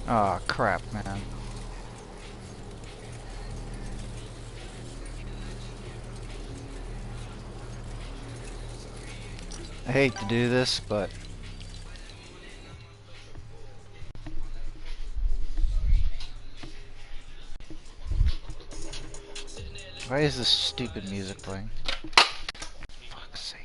Oh crap, man. I hate to do this, but why is this stupid music playing? For fuck's sake.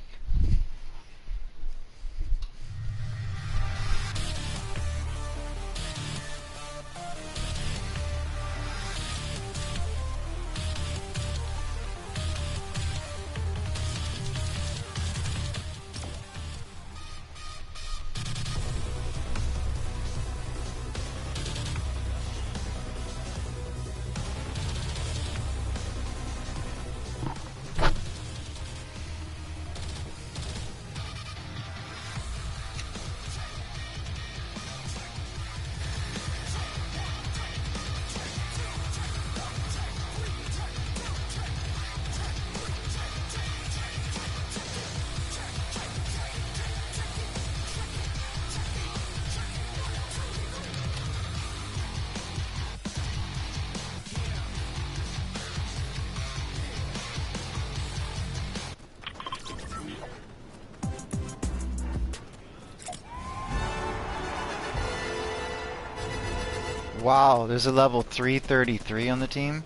Wow, there's a level 333 on the team.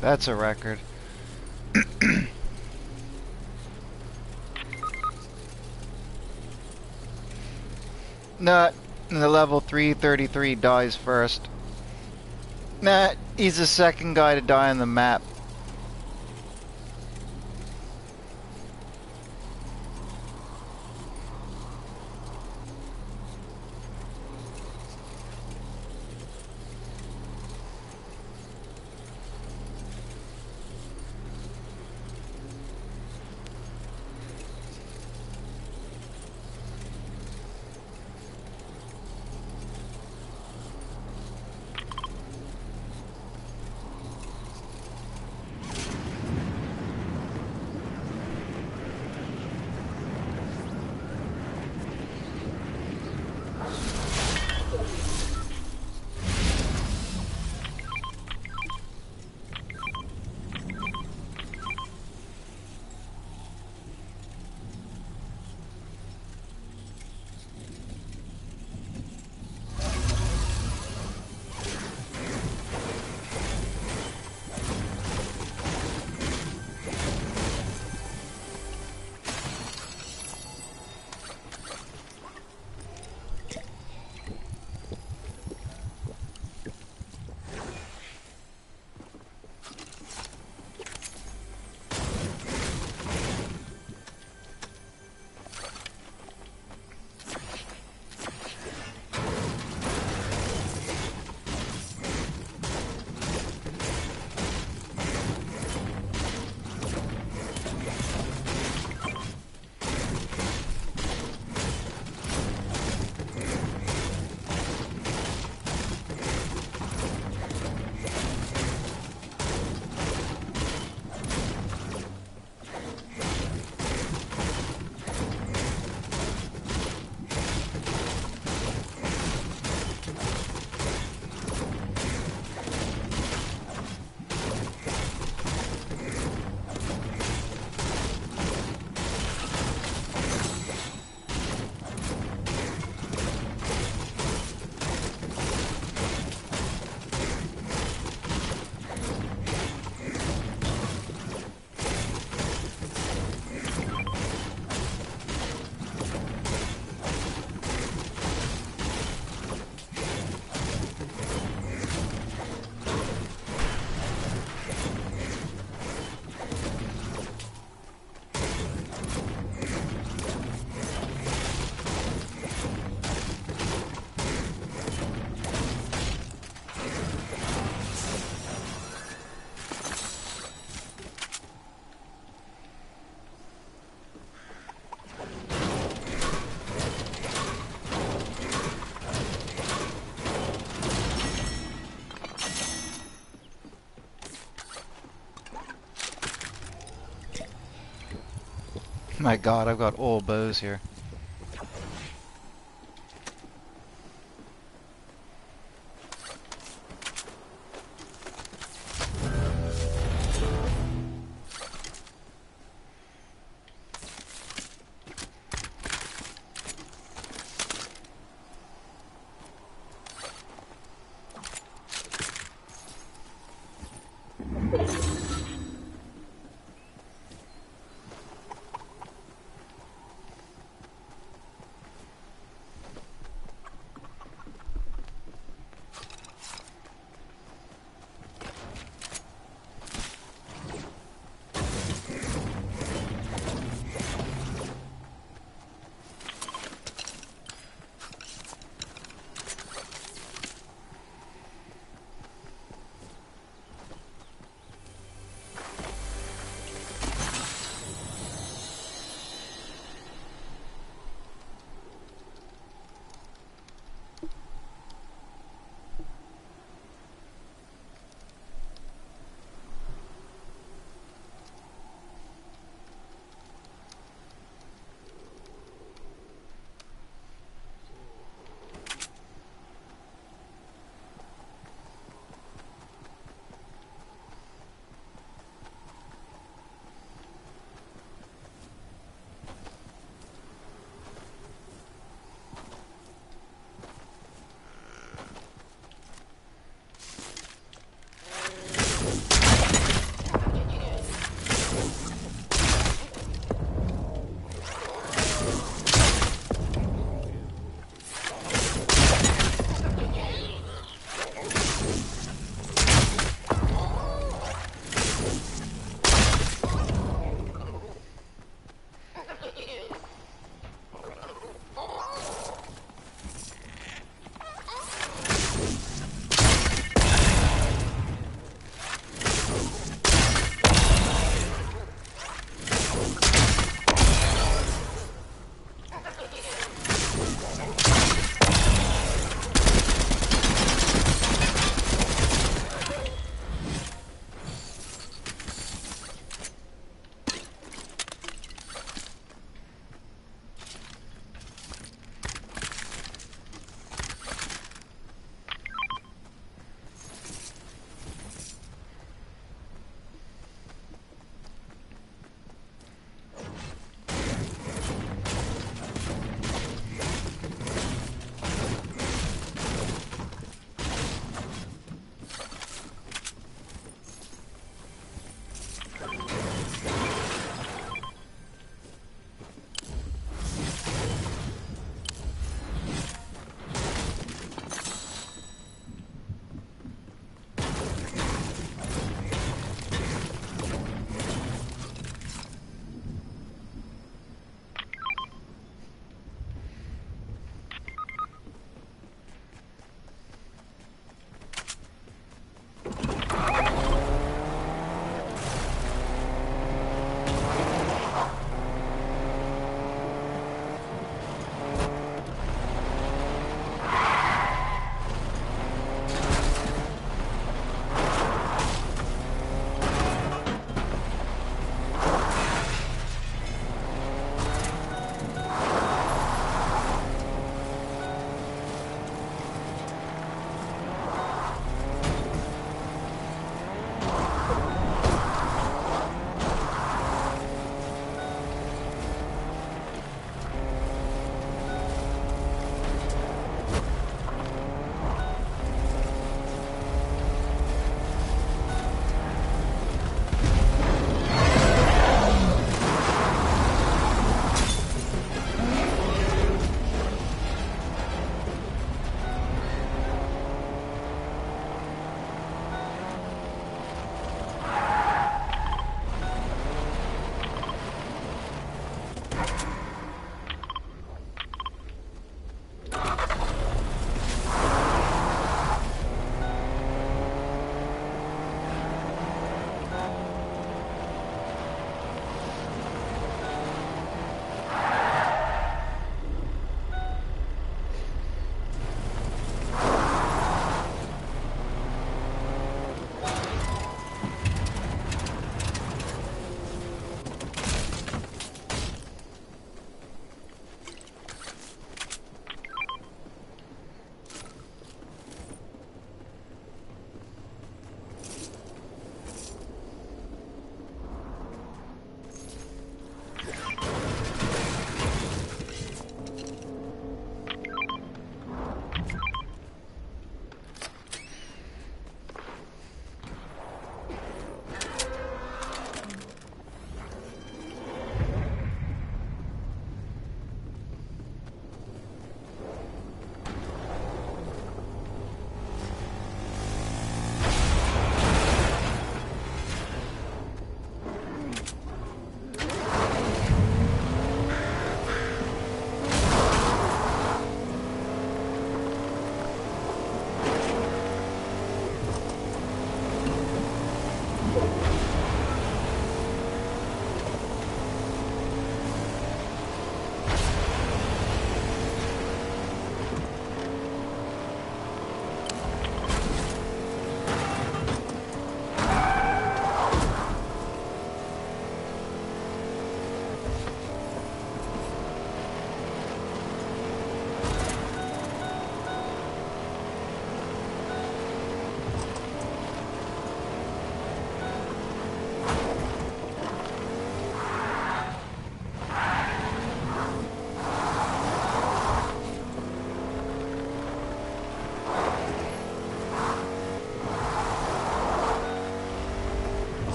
That's a record. Nah, the level 333 dies first. Nah, he's the second guy to die on the map. My god, I've got all bows here.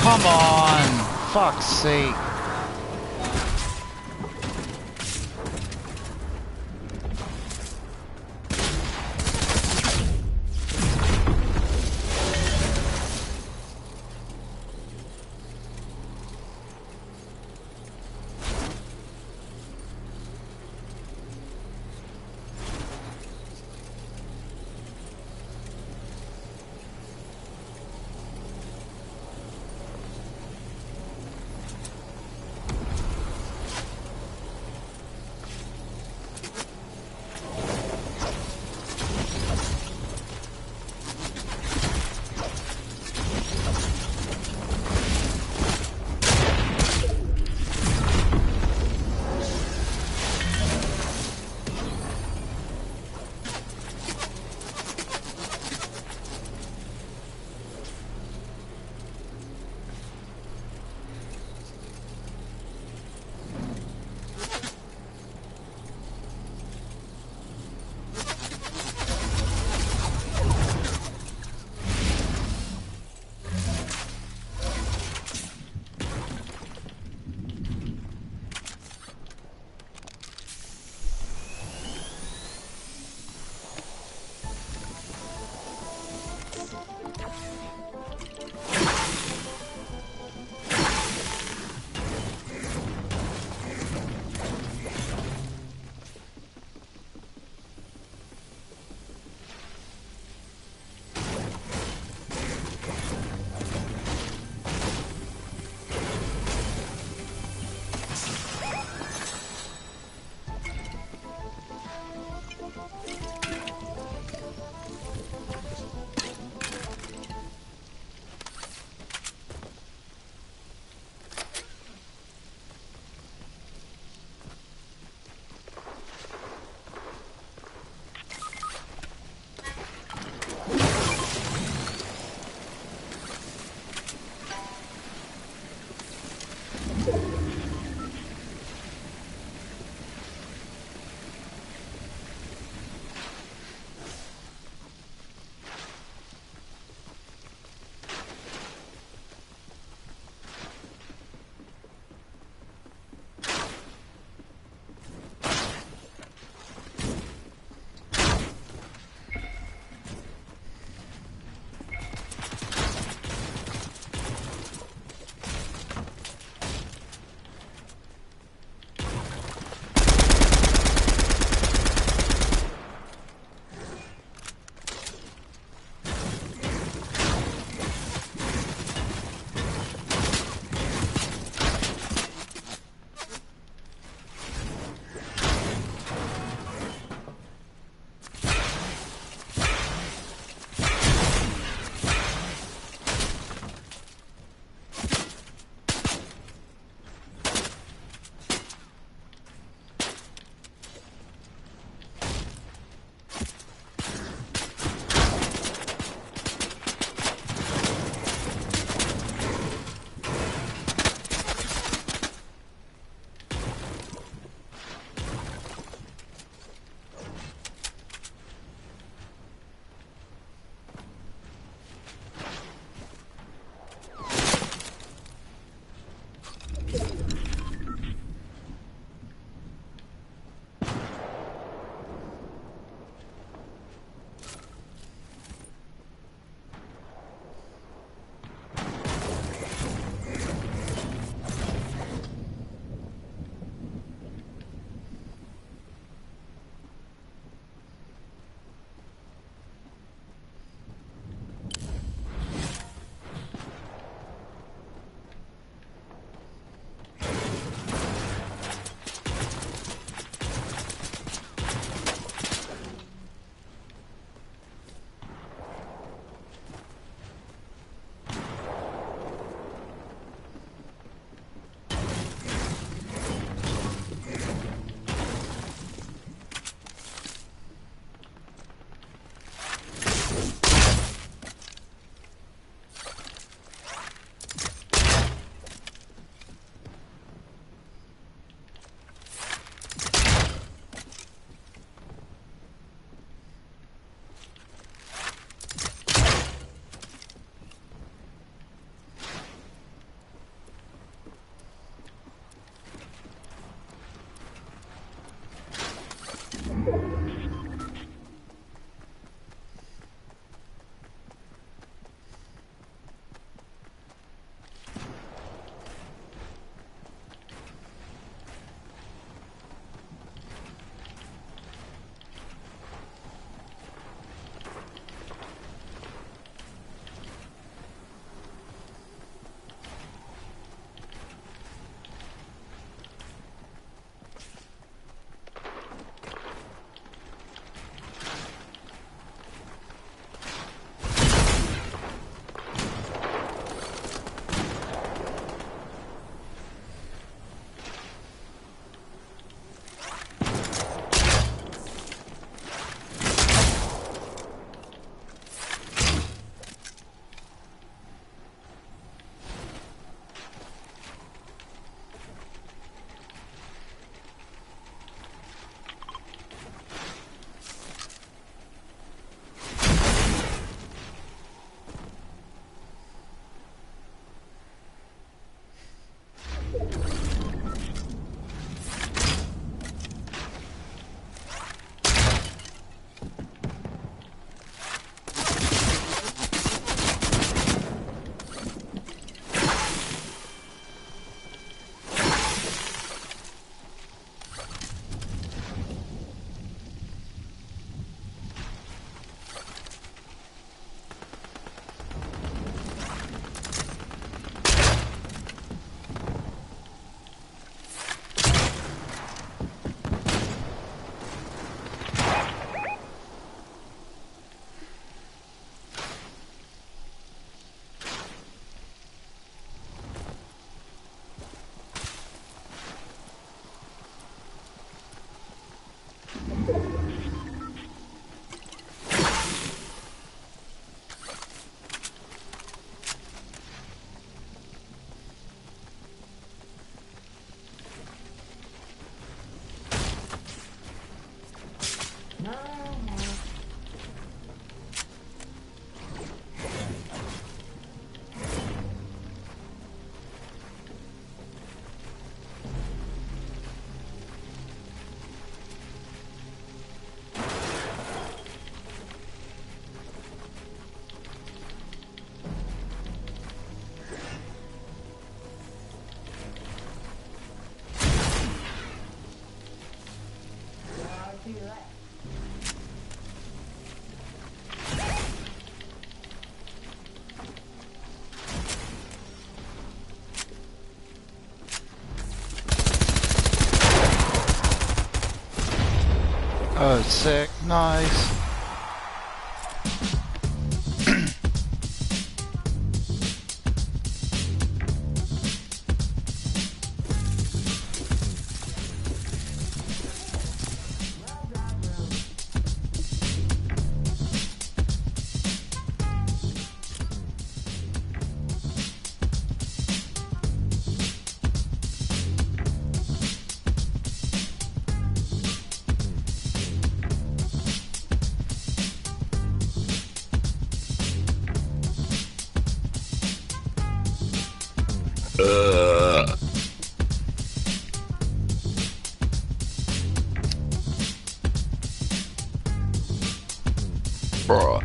Come on! Fuck's sake. Oh, sick. Nice. Bruh.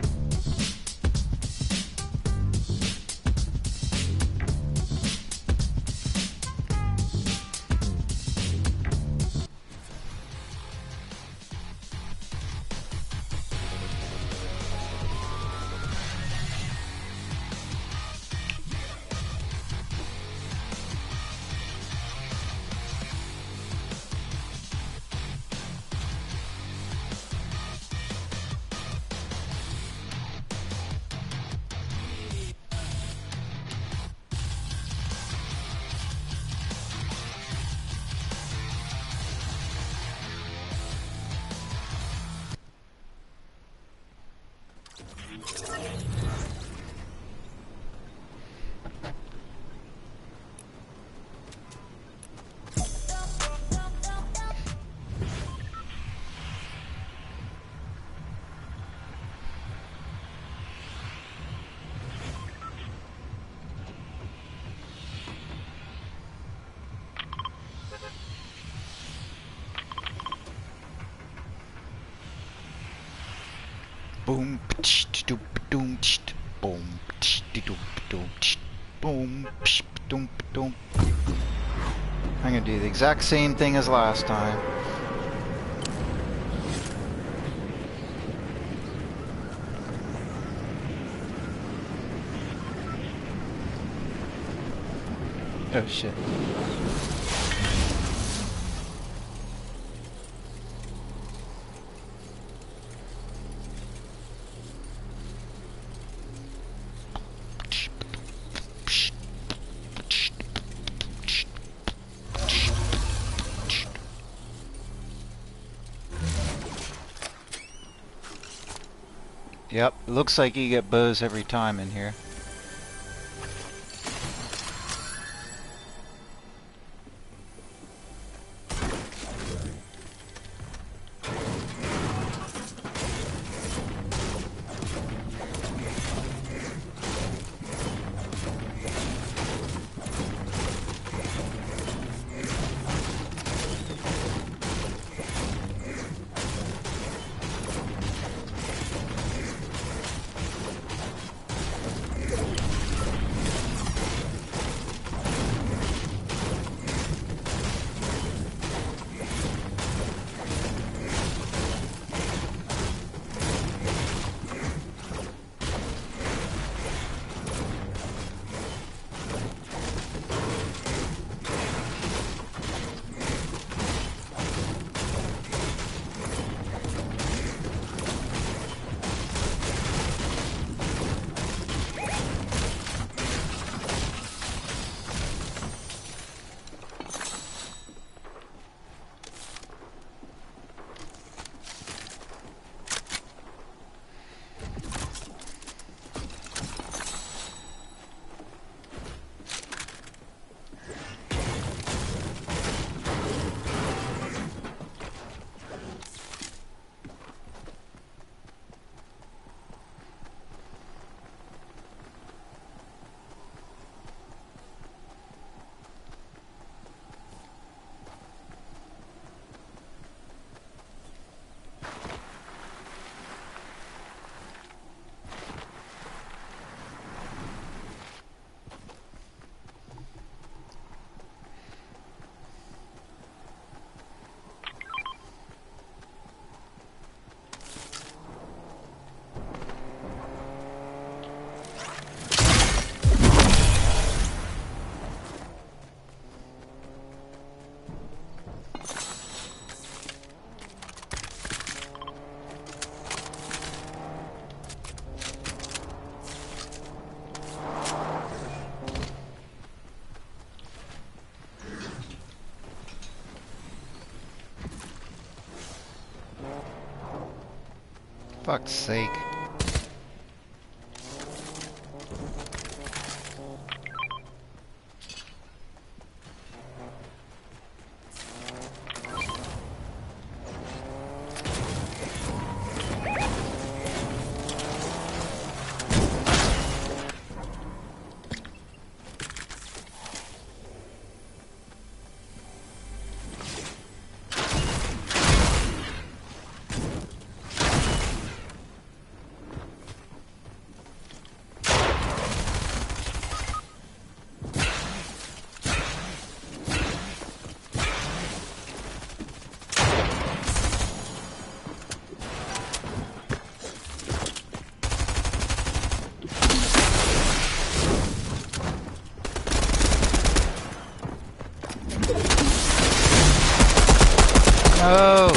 Boom, doom, doom, boom, doom, doom, boom, doom, doom. I'm gonna do the exact same thing as last time. Oh shit. Yep, it looks like you get bows every time in here. Fuck's sake. No!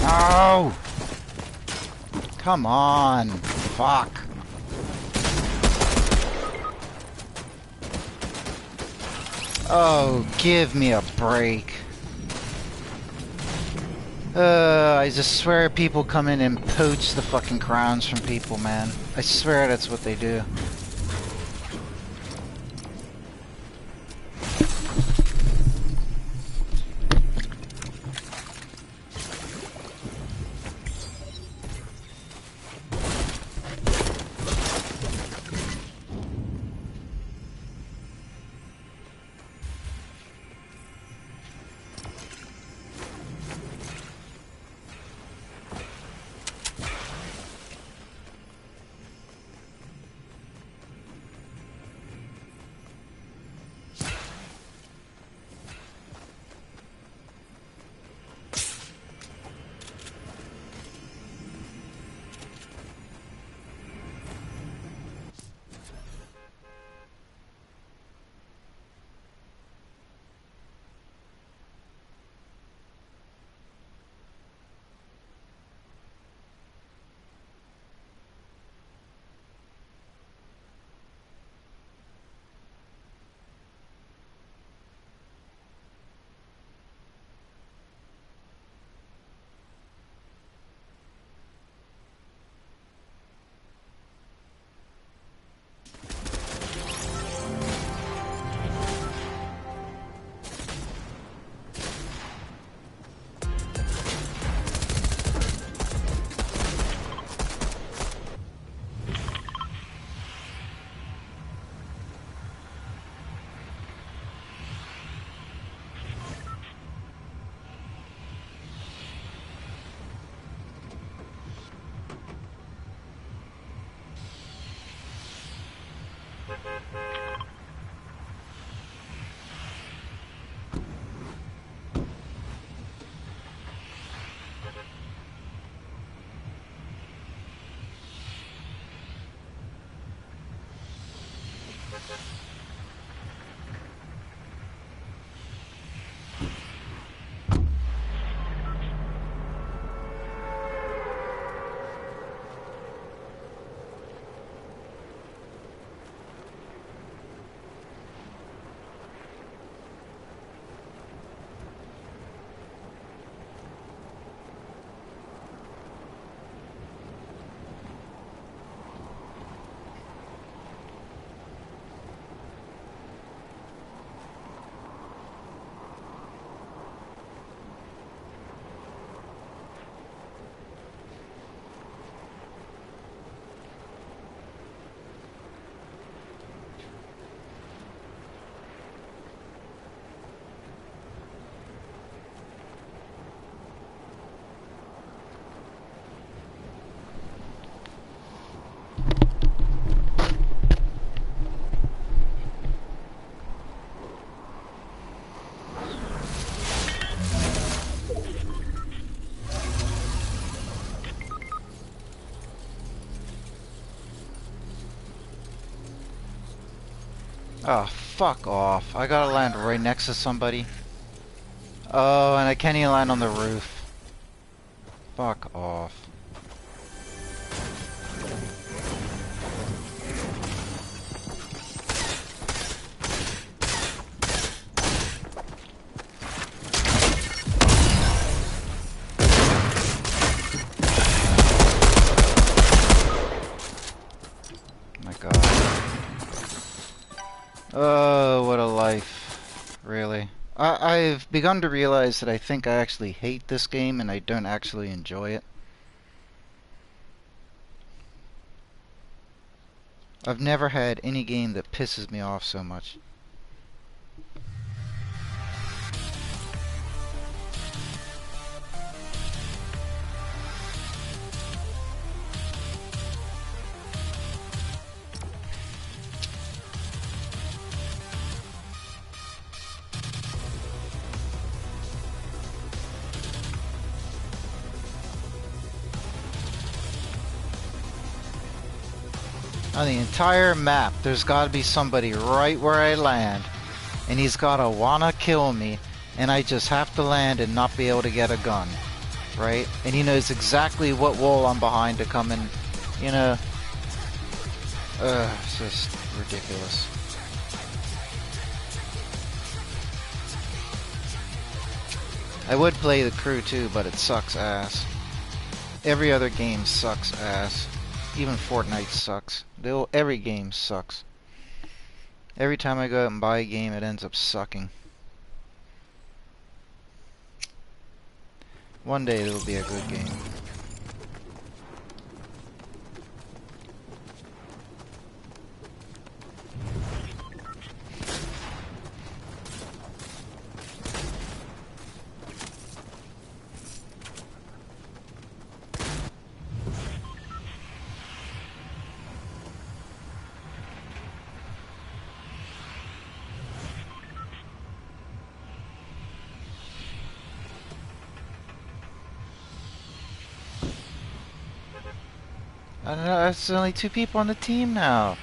No! Come on! Fuck! Oh, give me a break. I just swear people come in and poach the fucking crowns from people, man. I swear that's what they do. Oh, fuck off. I gotta land right next to somebody. Oh, and I can't even land on the roof. Fuck off. Really. I've begun to realize that I think I actually hate this game and I don't actually enjoy it. I've never had any game that pisses me off so much. On the entire map, there's gotta be somebody right where I land, and he's gotta wanna kill me, and I just have to land and not be able to get a gun, right? And he knows exactly what wall I'm behind to come in, you know. It's just ridiculous. I would play the crew too, but it sucks ass. Every other game sucks ass. Even Fortnite sucks. Every game sucks. Every time I go out and buy a game, it ends up sucking. One day it'll be a good game. I don't know, there's only 2 people on the team now.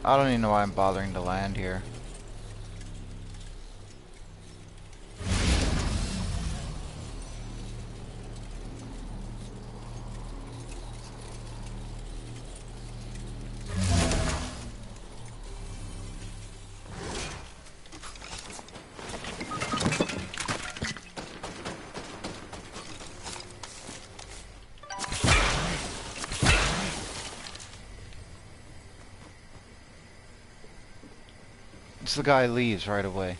I don't even know why I'm bothering to land here. The guy leaves right away.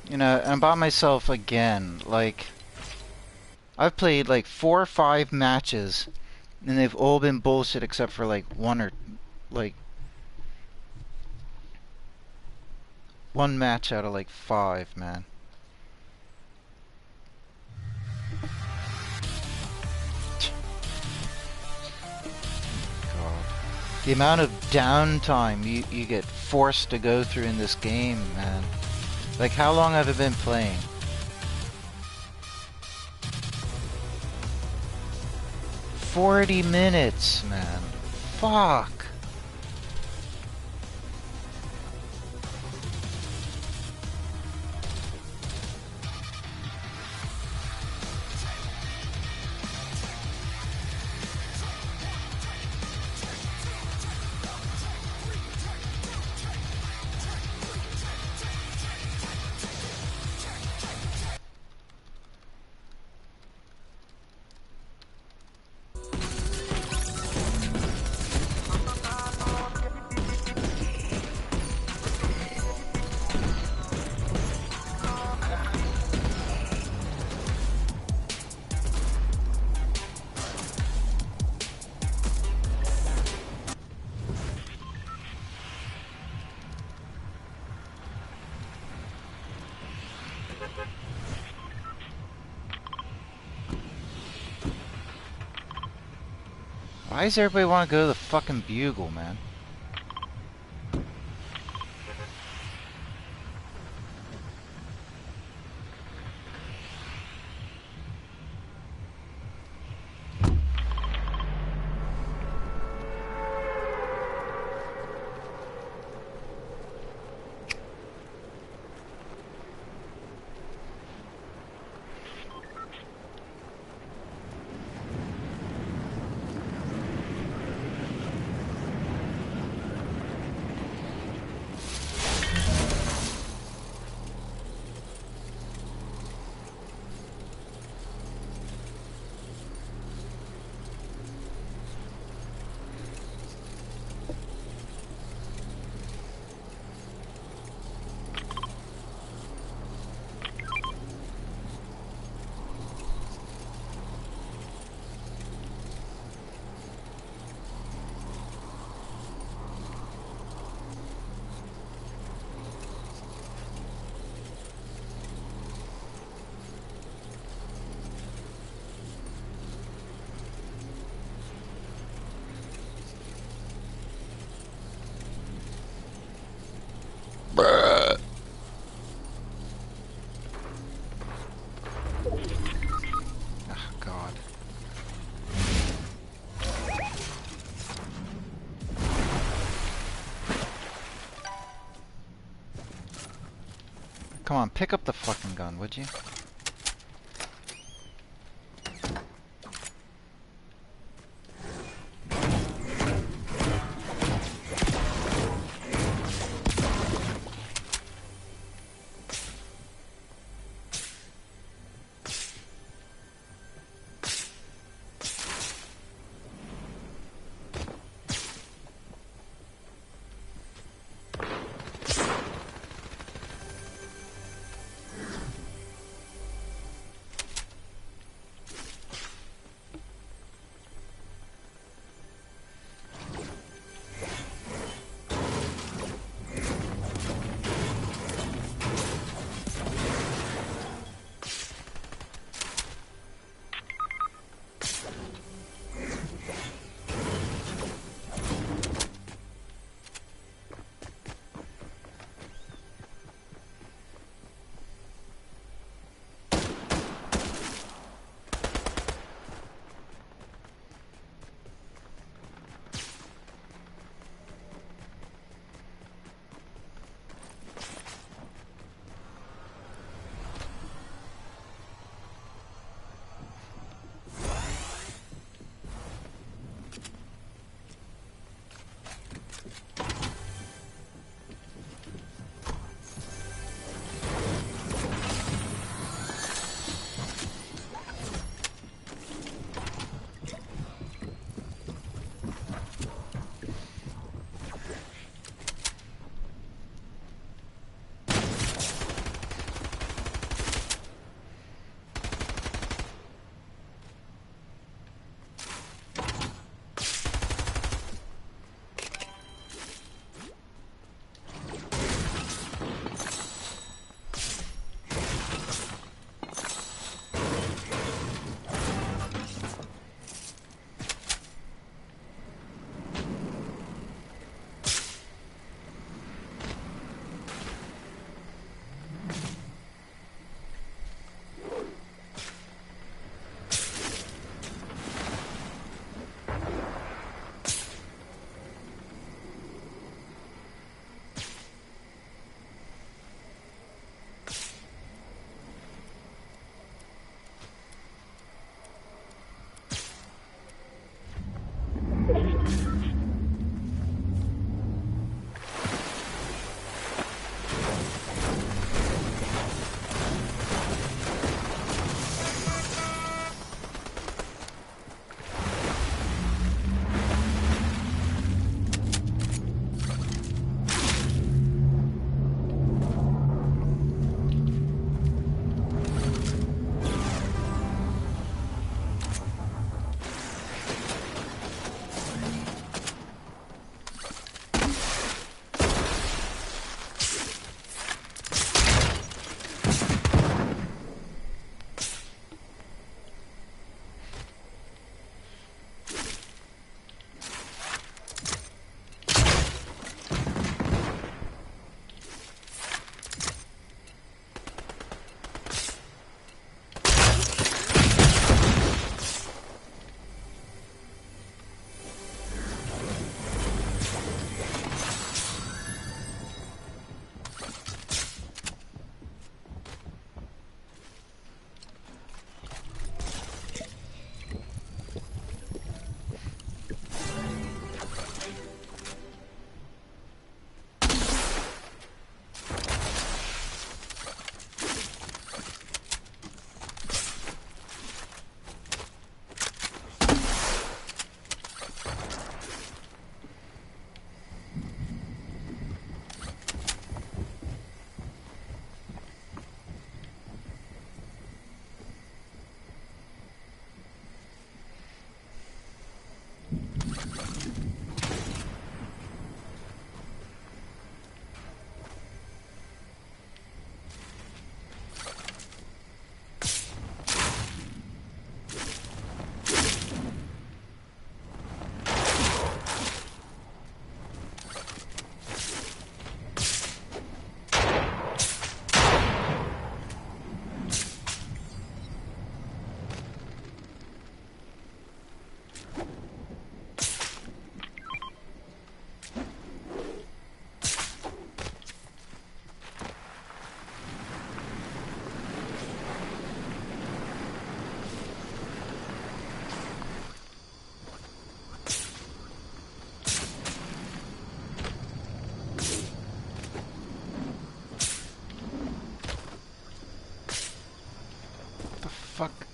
You know, I'm by myself again. Like, I've played like 4 or 5 matches, and they've all been bullshit except for like one match out of like 5, man. The amount of downtime you get forced to go through in this game, man. Like, how long have I been playing? 40 minutes, man. Fuck. Why does everybody want to go to the fucking Bugle, man? Come on, pick up the fucking gun, would you? fuck?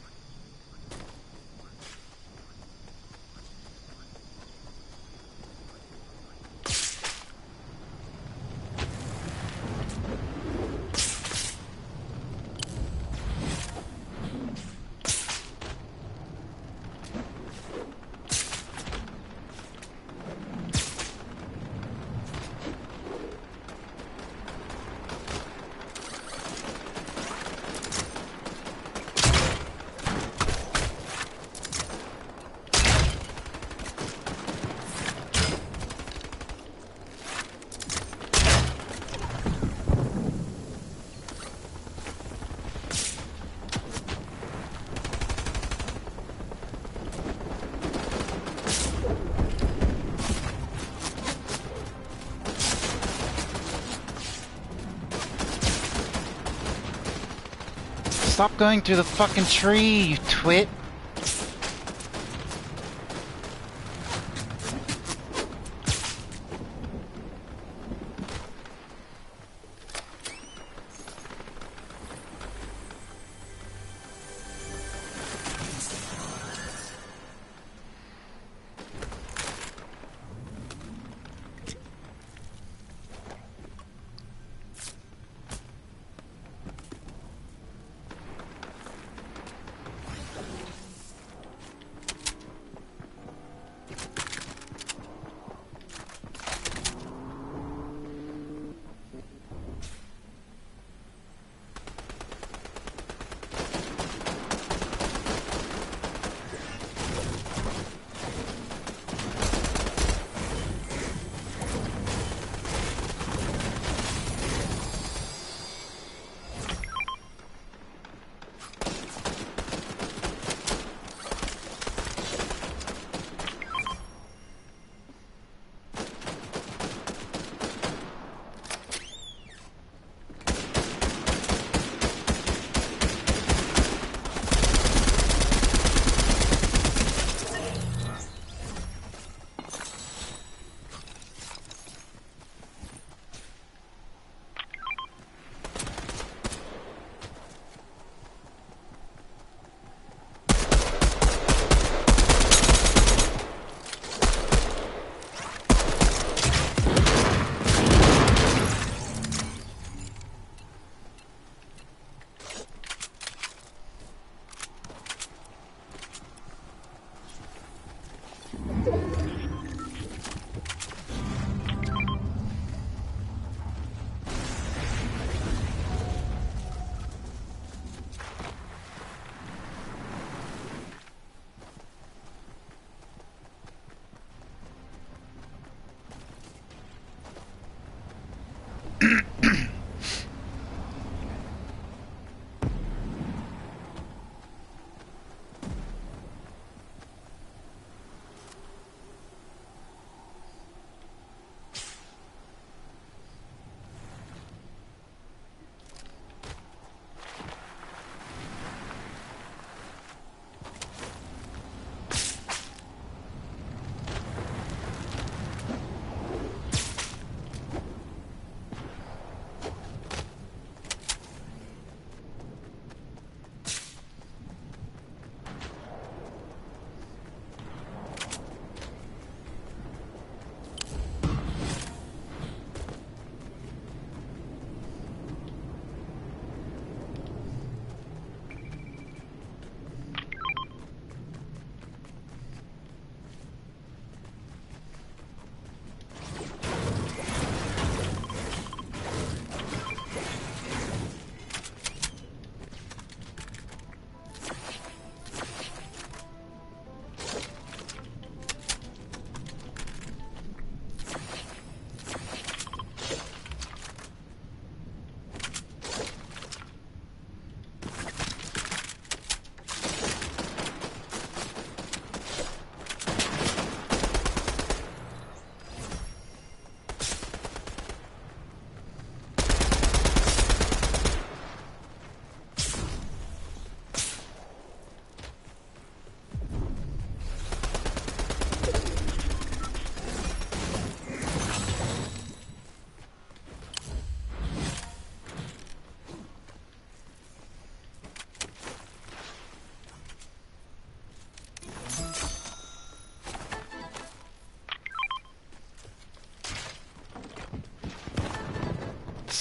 Stop going through the fucking tree, you twit!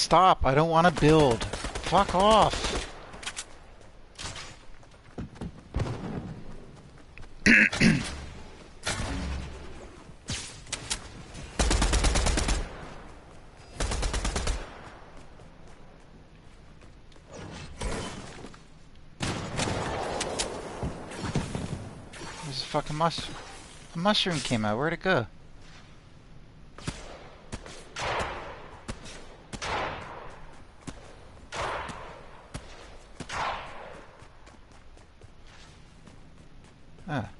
stop. I don't want to build. Fuck off. There's a fucking mushroom. A mushroom came out. Where'd it go? Ah.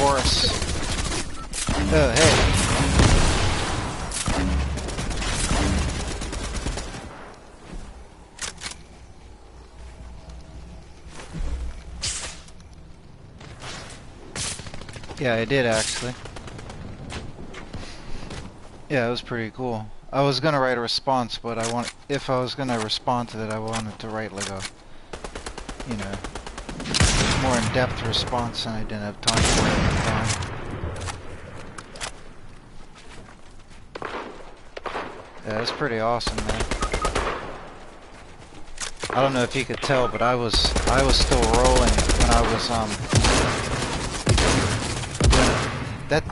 force. Oh, hey. Yeah, I did actually. Yeah, it was pretty cool. I was gonna write a response, but if I was gonna respond to it, I wanted to write like a, you know, more in-depth response, and I didn't have time for it at the time. Yeah, it's pretty awesome, man. I don't know if you could tell, but I was still rolling when I was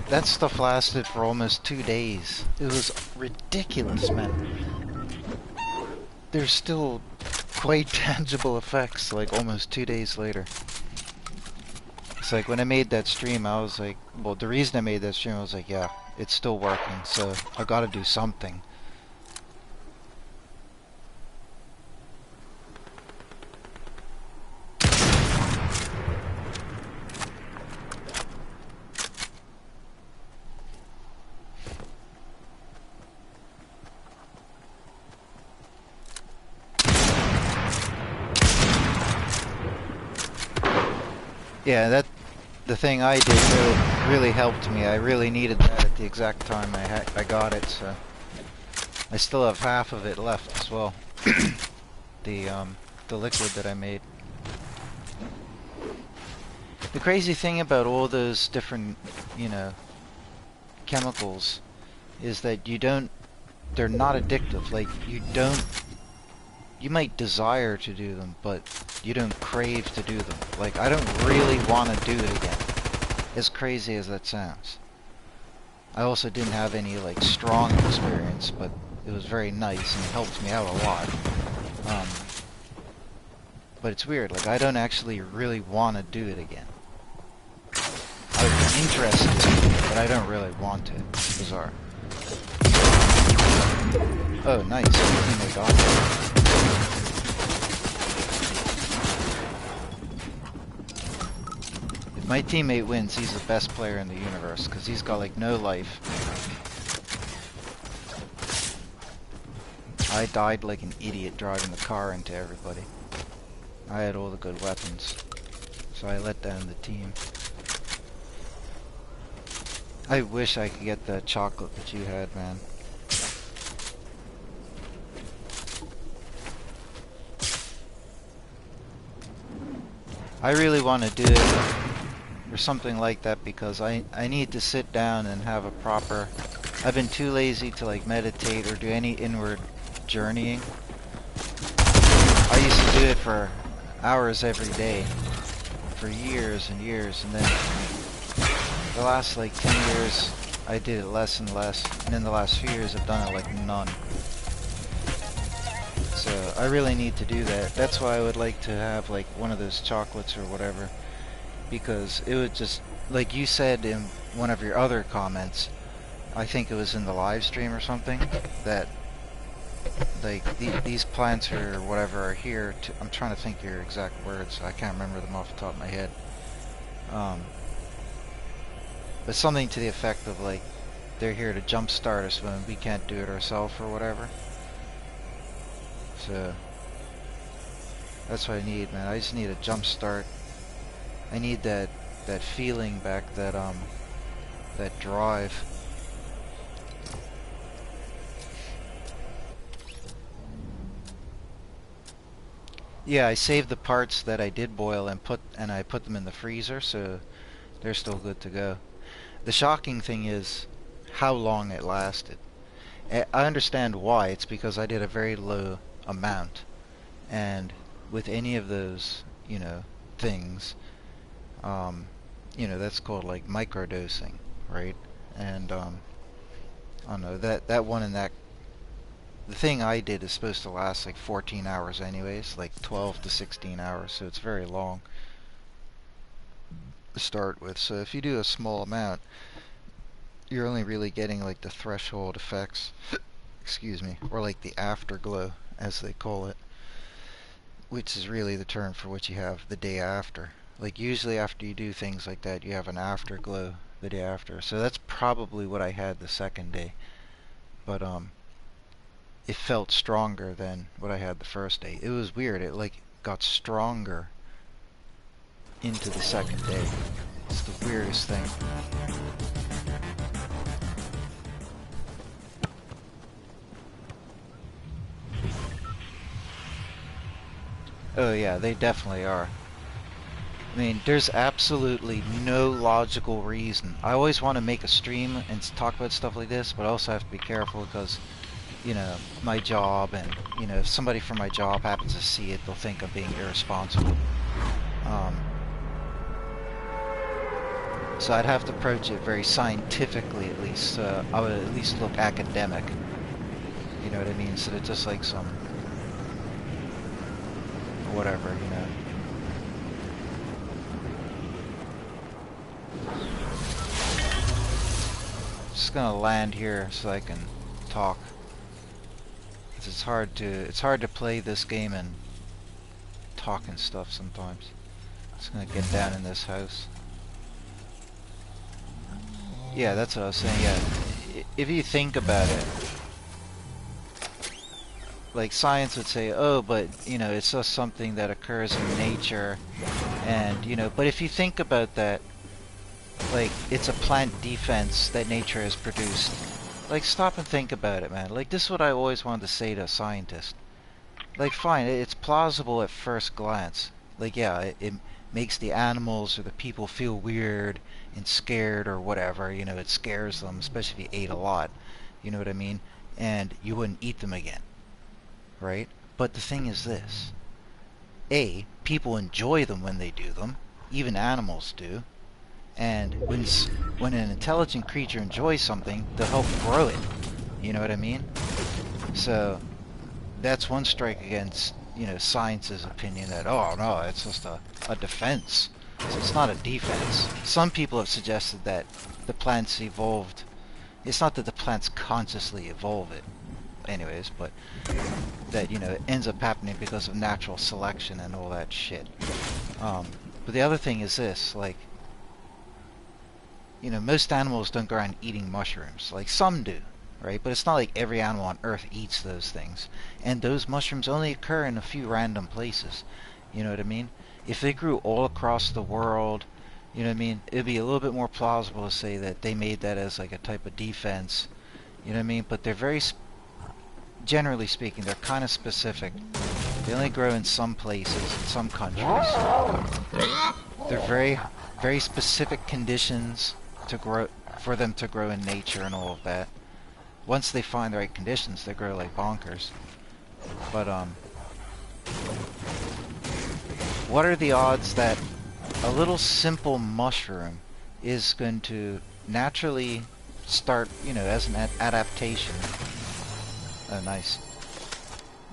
that stuff lasted for almost 2 days. It was ridiculous, man. There's still quite tangible effects, like almost 2 days later. It's like when I made that stream, I was like, well, the reason I made that stream, I was like, yeah, it's still working, so I gotta do something. Yeah, the thing I did really helped me. I really needed that at the exact time I got it, so I still have half of it left as well. The liquid that I made. The crazy thing about all those different, you know, chemicals is that they're not addictive. Like, you might desire to do them, but you don't crave to do them. Like, I don't really want to do it again. As crazy as that sounds. I also didn't have any, like, strong experience, but it was very nice and it helped me out a lot. But it's weird, like, I don't actually really want to do it again. I'm interested, but I don't really want to. It's bizarre. Oh, nice. Teammate got it. If my teammate wins, he's the best player in the universe, because he's got, like, no life. I died like an idiot driving the car into everybody. I had all the good weapons, so I let down the team. I wish I could get the chocolate that you had, man. I really want to do it or something like that because I need to sit down and have a proper... I've been too lazy to like meditate or do any inward journeying. I used to do it for hours every day for years and years, and then the last like 10 years I did it less and less, and in the last few years I've done it like none. So I really need to do that. That's why I would like to have like one of those chocolates or whatever, because it would just, like you said in one of your other comments, I think it was in the live stream or something, that like these plants or whatever are here to, I'm trying to think your exact words, I can't remember them off the top of my head, but something to the effect of like they're here to jumpstart us when we can't do it ourselves or whatever. So that's what I need, man. I just need a jump start. I need that feeling back, that drive. Yeah, I saved the parts that I did boil and I put them in the freezer, so they're still good to go. The shocking thing is how long it lasted. I understand why. It's because I did a very low amount, and with any of those, you know, things, you know, that's called like microdosing, right? And I don't know, that one and that, the thing I did is supposed to last like 14 hours anyways, like 12 to 16 hours, so it's very long to start with. So if you do a small amount, you're only really getting like the threshold effects, excuse me, or like the afterglow as they call it, which is really the term for what you have the day after. Like usually after you do things like that, you have an afterglow the day after. So that's probably what I had the second day. But it felt stronger than what I had the first day. It was weird. It like got stronger into the second day. It's the weirdest thing. Oh yeah, they definitely are. I mean, there's absolutely no logical reason. I always want to make a stream and talk about stuff like this, but I also have to be careful because, you know, my job and, you know, if somebody from my job happens to see it, they'll think I'm being irresponsible. So I'd have to approach it very scientifically at least. I would at least look academic. You know what I mean? Instead of just like some whatever, you know. Just gonna land here so I can talk. 'Cause it's hard to play this game and talk and stuff sometimes. Just gonna get down in this house. Yeah, that's what I was saying. Yeah, if you think about it, like science would say, oh, but you know, it's just something that occurs in nature, and you know, but if you think about that, like it's a plant defense that nature has produced. Like, stop and think about it, man. Like, this is what I always wanted to say to a scientist. Like, fine, it's plausible at first glance. Like, yeah, it makes the animals or the people feel weird and scared or whatever. You know, it scares them, especially if you ate a lot. You know what I mean? And you wouldn't eat them again. Right? But the thing is this. A, people enjoy them when they do them. Even animals do. And when an intelligent creature enjoys something, they'll help grow it. You know what I mean? So that's one strike against, you know, science's opinion that, oh no, it's just a defense. So it's not a defense. Some people have suggested that the plants evolved. It's not that the plants consciously evolve it, anyways, but that, you know, it ends up happening because of natural selection and all that shit. But the other thing is this, like, you know, most animals don't go around eating mushrooms. Like, some do, right? But it's not like every animal on Earth eats those things. And those mushrooms only occur in a few random places. You know what I mean? If they grew all across the world, you know what I mean? It'd be a little bit more plausible to say that they made that as like a type of defense. You know what I mean? But they're very, generally speaking, they're kind of specific. They only grow in some places, in some countries. They're very, very specific conditions to grow, for them to grow in nature and all of that. Once they find the right conditions, they grow like bonkers. But what are the odds that a little simple mushroom is going to naturally start, you know, as an adaptation? Oh, nice.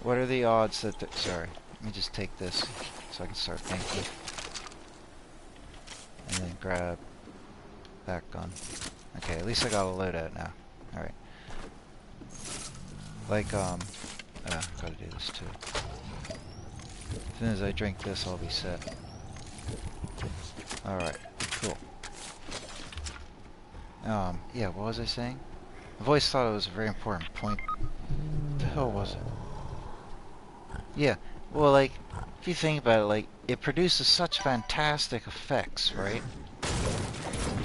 What are the odds that sorry, let me just take this so I can start thinking. And then grab that gun. Okay, at least I got a loadout now. Alright. Like, gotta do this too. As soon as I drink this, I'll be set. Alright, cool. Yeah, what was I saying? I've always thought it was a very important point. What the hell was it? Yeah, well, like, if you think about it, like, it produces such fantastic effects, right?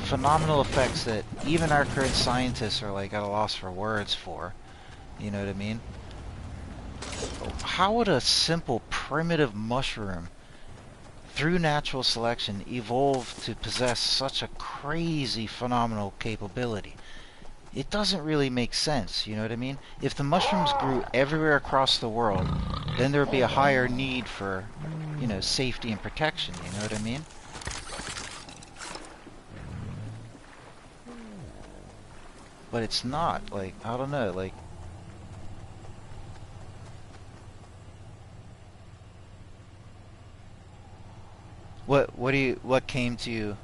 Phenomenal effects that even our current scientists are like at a loss for words for. You know what I mean? How would a simple primitive mushroom, through natural selection, evolve to possess such a crazy phenomenal capability? It doesn't really make sense, you know what I mean? If the mushrooms grew everywhere across the world, then there would be a higher need for, you know, safety and protection, you know what I mean? But it's not, like, I don't know, like... What came to you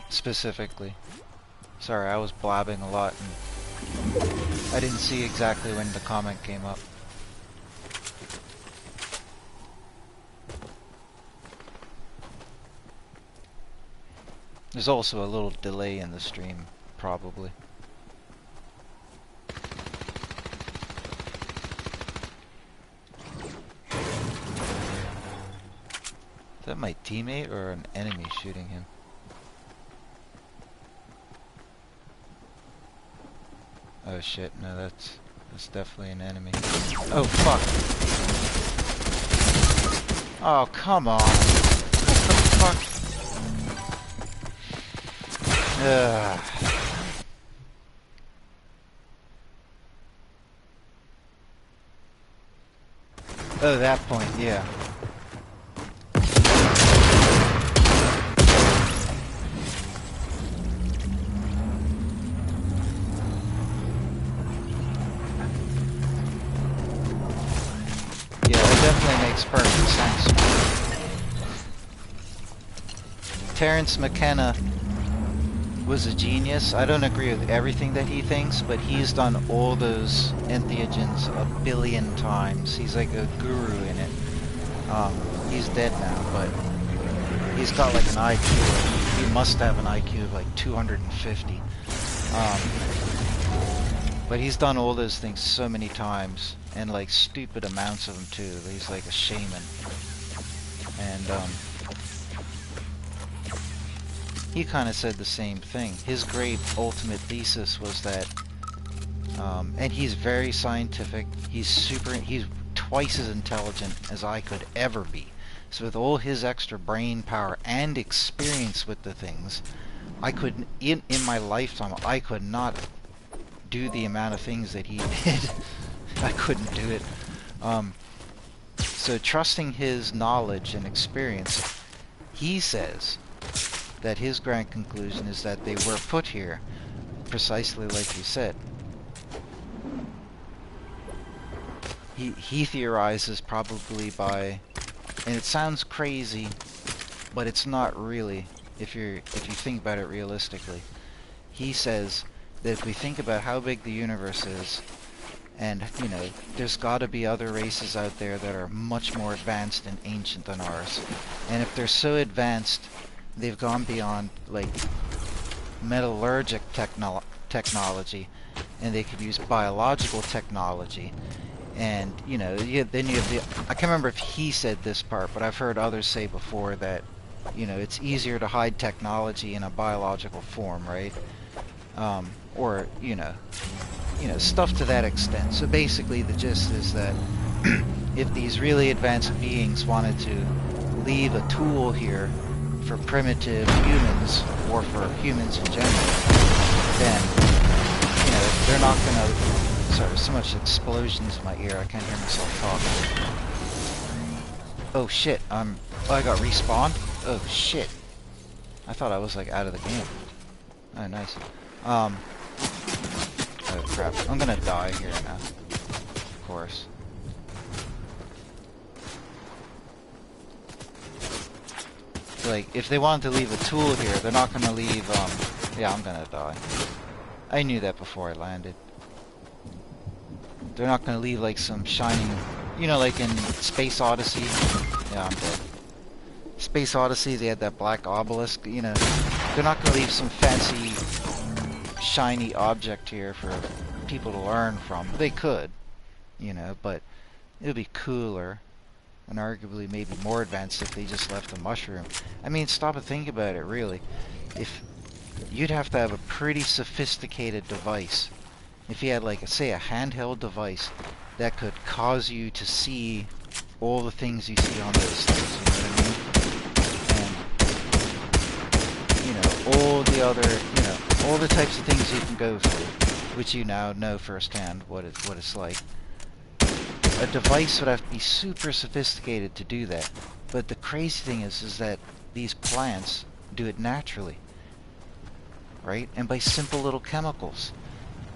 specifically? Sorry, I was blabbing a lot and I didn't see exactly when the comment came up. There's also a little delay in the stream, probably. Is that my teammate or an enemy shooting him? Oh shit, no, that's definitely an enemy. Oh fuck! Oh, come on! What the fuck? Ugh. Oh, that point, yeah. Makes perfect sense. Terrence McKenna was a genius. I don't agree with everything that he thinks, but he's done all those entheogens a billion times. He's like a guru in it. He's dead now, but he's got like an IQ. He must have an IQ of like 250. But he's done all those things so many times, and like stupid amounts of them too. He's like a shaman. And he kind of said the same thing. His great ultimate thesis was that, and he's very scientific. He's twice as intelligent as I could ever be. So with all his extra brain power and experience with the things, I could, in my lifetime, I could not do the amount of things that he did. I couldn't do it. So trusting his knowledge and experience, he says that his grand conclusion is that they were put here precisely like you said. He theorizes probably by, and it sounds crazy, but it's not really if you think about it realistically. He says that if we think about how big the universe is, and, you know, there's got to be other races out there that are much more advanced and ancient than ours. And if they're so advanced, they've gone beyond, like, metallurgic technology, and they could use biological technology. And, you know, then you have the... I can't remember if he said this part, but I've heard others say before that, you know, it's easier to hide technology in a biological form, right? Or, you know, stuff to that extent. So basically the gist is that if these really advanced beings wanted to leave a tool here for primitive humans, or for humans in general, then, you know, they're not gonna... Sorry, so much explosions in my ear, I can't hear myself talk. Oh shit, oh, I got respawned? Oh shit. I thought I was like out of the game. Oh, nice. Oh crap, I'm gonna die here now. Of course. Like, if they wanted to leave a tool here, they're not gonna leave, yeah, I'm gonna die. I knew that before I landed. They're not gonna leave, like, some shining... You know, like in Space Odyssey? Yeah, I'm dead. Space Odyssey, they had that black obelisk, you know. They're not gonna leave some fancy, shiny object here for people to learn from. They could, you know, but it would be cooler, and arguably maybe more advanced if they just left a mushroom. I mean, stop and think about it, really. If you'd have to have a pretty sophisticated device. If you had, like, say, a handheld device that could cause you to see all the things you see on those things, you know what I mean? And, you know, all the other, you know, all the types of things you can go through, which you now know firsthand what it's like. A device would have to be super sophisticated to do that. But the crazy thing is that these plants do it naturally, right? And by simple little chemicals.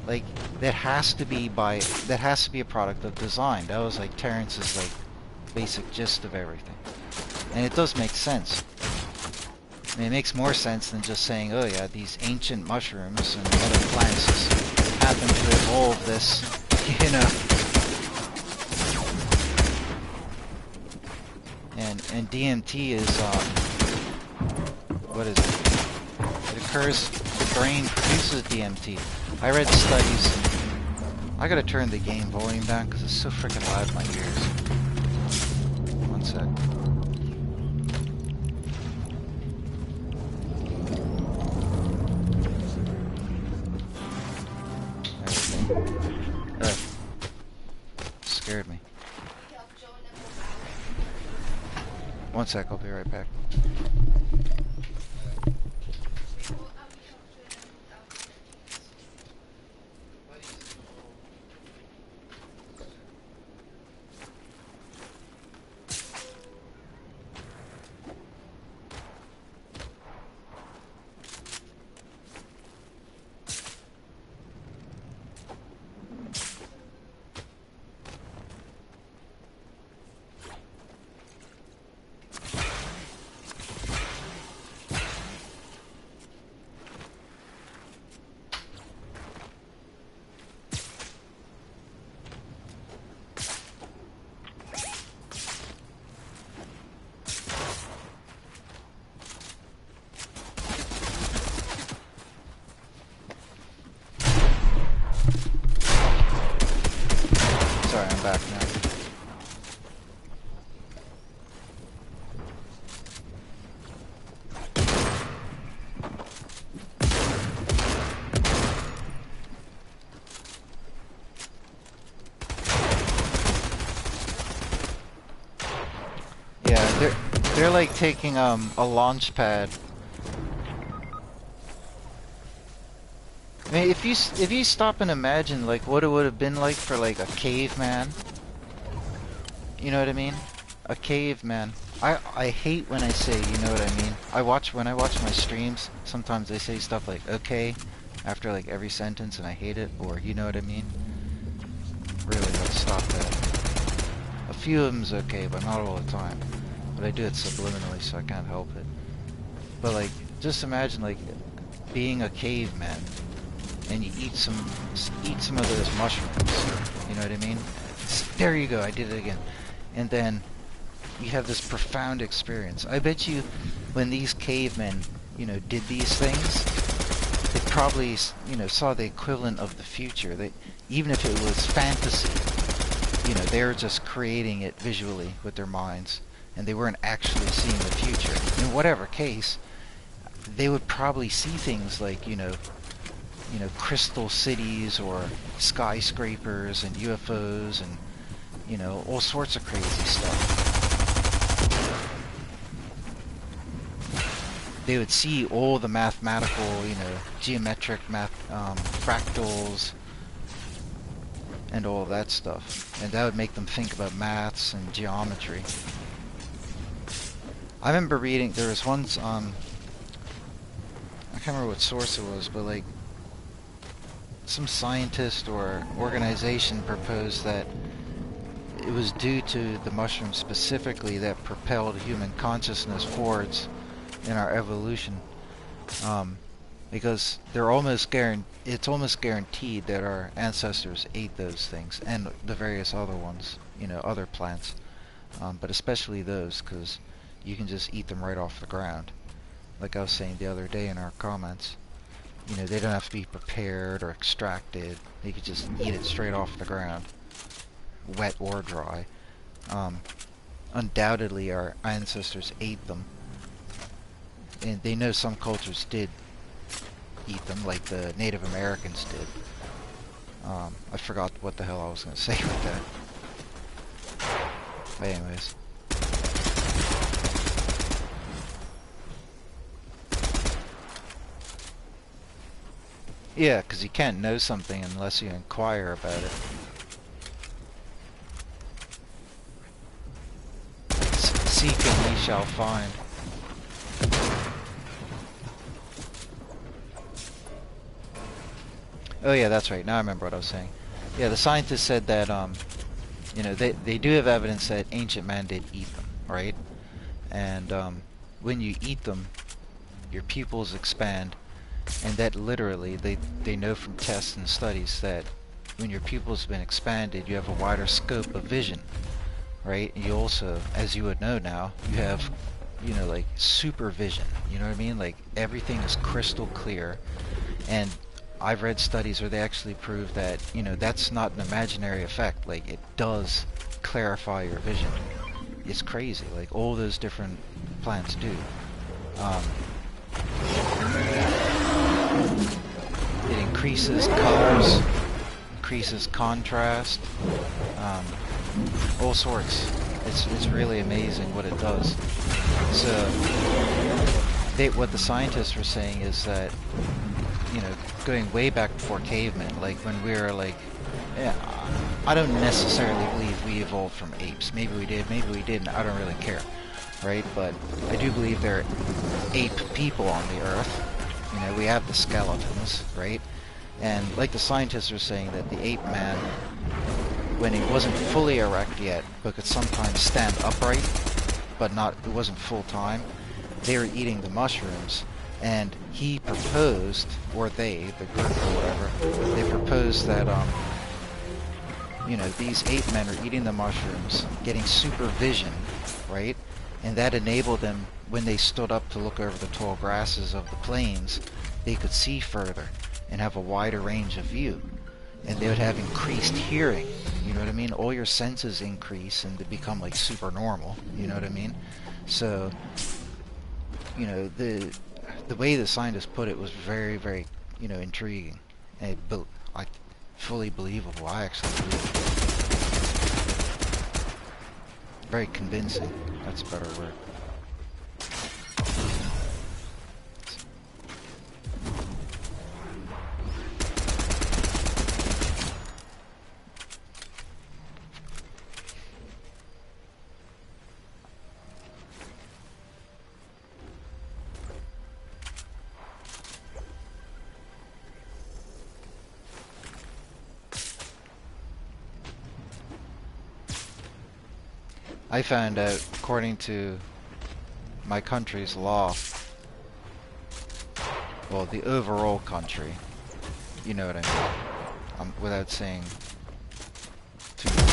Like, that has to be a product of design. That was like Terrence's like basic gist of everything. And it does make sense. I mean, it makes more sense than just saying, oh yeah, these ancient mushrooms and other plants just happen to evolve this, you know. And DMT is, what is it? It occurs, the brain produces DMT. I read studies. I gotta turn the game volume down because it's so freaking loud in my ears. One sec. Scared me. One sec, I'll be right back. Sorry, I'm back now. Yeah, they're like taking a launch pad. I mean, if you stop and imagine like what it would have been like for like a caveman, you know what I mean? A caveman. I hate when I say, you know what I mean? When I watch my streams, sometimes they say stuff like okay after like every sentence, and I hate it. Or you know what I mean? Really, let's stop that. A few of them's okay, but not all the time. But I do it subliminally, so I can't help it. But like, just imagine like being a caveman. And you eat some of those mushrooms, you know what I mean? There you go, I did it again. And then you have this profound experience. I bet you when these cavemen, you know, did these things, they probably, you know, saw the equivalent of the future. They, even if it was fantasy, you know, they were just creating it visually with their minds, and they weren't actually seeing the future. In whatever case, they would probably see things like, you know, crystal cities or skyscrapers and UFOs and, you know, all sorts of crazy stuff. They would see all the mathematical, you know, geometric fractals and all that stuff. And that would make them think about maths and geometry. I remember reading, there was once, I can't remember what source it was, but like, some scientist or organization proposed that it was due to the mushrooms specifically that propelled human consciousness forwards in our evolution, because they're it's almost guaranteed that our ancestors ate those things and the various other ones, you know, other plants, but especially those, because you can just eat them right off the ground. Like I was saying the other day in our comments. You know, they don't have to be prepared or extracted. They could just eat it straight off the ground, wet or dry. Undoubtedly, our ancestors ate them, and they know some cultures did eat them, like the Native Americans did. I forgot what the hell I was going to say with that. But anyways. Yeah, because you can't know something unless you inquire about it. Seek and ye shall find. Oh yeah, that's right. Now I remember what I was saying. Yeah, the scientists said that, you know, they do have evidence that ancient man did eat them, right? And when you eat them, your pupils expand. And that literally, they know from tests and studies that when your pupils have been expanded, you have a wider scope of vision, right? And you also, as you would know now, you have you know, like supervision. You know what I mean? Like everything is crystal clear, and I've read studies where they actually prove that, you know, that's not an imaginary effect. Like it does clarify your vision. It's crazy. Like all those different plants do. It increases colors, increases contrast, all sorts. It's really amazing what it does. So, what the scientists were saying is that, you know, going way back before cavemen, like when we were like, yeah, I don't necessarily believe we evolved from apes. Maybe we did, maybe we didn't. I don't really care, right? But I do believe there are ape people on the Earth. You know, we have the skeletons, right? And like the scientists are saying that the ape man, when he wasn't fully erect yet, but could sometimes stand upright, but not, it wasn't full time, they were eating the mushrooms, and he proposed, or they, the group or whatever, they proposed that, you know, these ape men are eating the mushrooms, getting supervision, right? And that enabled them, when they stood up to look over the tall grasses of the plains, they could see further and have a wider range of view. And they would have increased hearing, you know what I mean? All your senses increase and they become like super normal, you know what I mean? So, you know, the way the scientists put it was very, very, you know, intriguing. And I fully believable, I actually believe it. Very convincing, that's a better word. I found out, according to my country's law, well, the overall country, you know what I mean, without saying too much,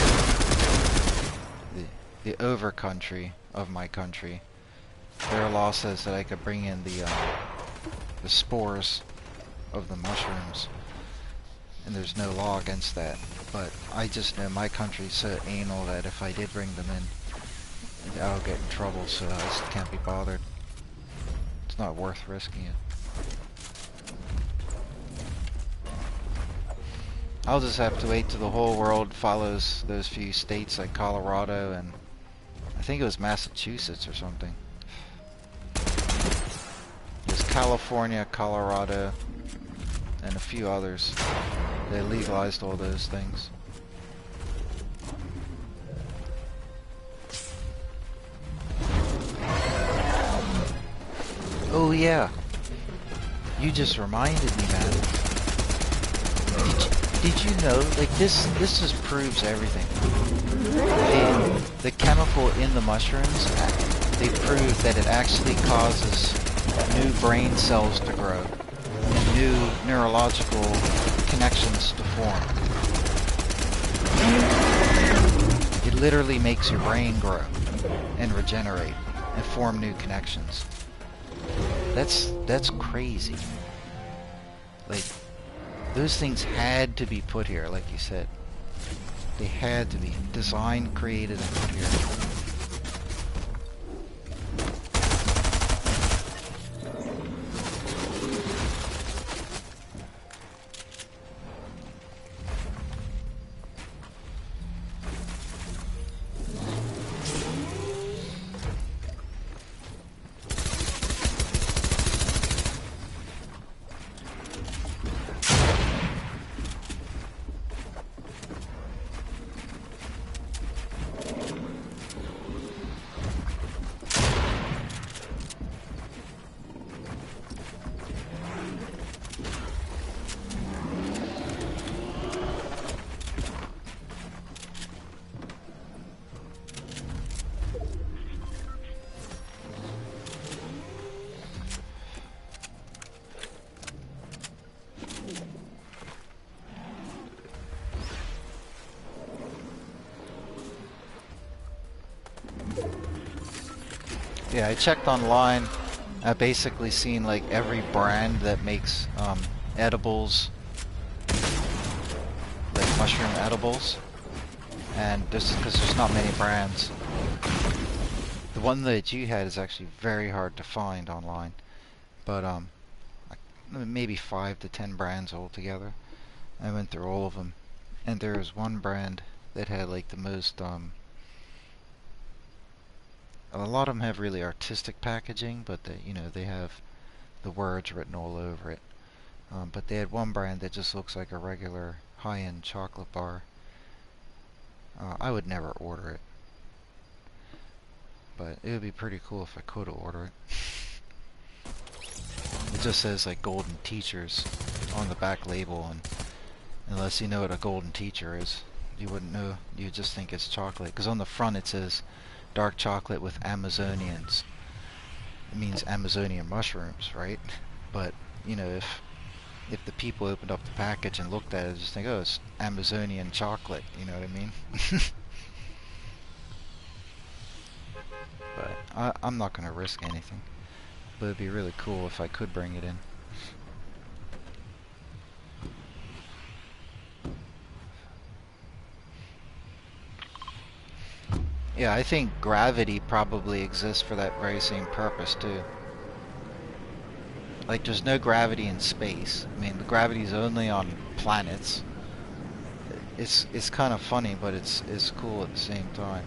the over country of my country, their law says that I could bring in the spores of the mushrooms, and there's no law against that. But I just know my country's so anal that if I did bring them in, I'll get in trouble, so I just can't be bothered. It's not worth risking it. I'll just have to wait till the whole world follows those few states like Colorado and I think it was Massachusetts or something. There's California, Colorado, and a few others. They legalized all those things. Oh yeah, you just reminded me, man. Did you know, like this just proves everything. The chemical in the mushrooms, they prove that it actually causes new brain cells to grow and new neurological connections to form. It literally makes your brain grow and regenerate and form new connections. That's crazy. Like, those things had to be put here, like you said. They had to be designed, created, and put here. Yeah, I checked online. I've basically seen like every brand that makes edibles, like mushroom edibles, and just because there's not many brands. The one that you had is actually very hard to find online, but maybe 5 to 10 brands altogether. I went through all of them, and there was one brand that had like the most. A lot of them have really artistic packaging, but they have the words written all over it. But they had one brand that just looks like a regular high-end chocolate bar. I would never order it, but it would be pretty cool if I could order it. It just says like golden teachers on the back label, and unless you know what a golden teacher is, you wouldn't know. You just think it's chocolate, because on the front it says dark chocolate with Amazonians. It means Amazonian mushrooms, right? But if the people opened up the package and looked at it, just think, oh, it's Amazonian chocolate. You know what I mean? But I'm not going to risk anything. But it'd be really cool if I could bring it in. Yeah, I think gravity probably exists for that very same purpose too. Like, there's no gravity in space. I mean, the gravity's only on planets. It's kind of funny, but it's cool at the same time.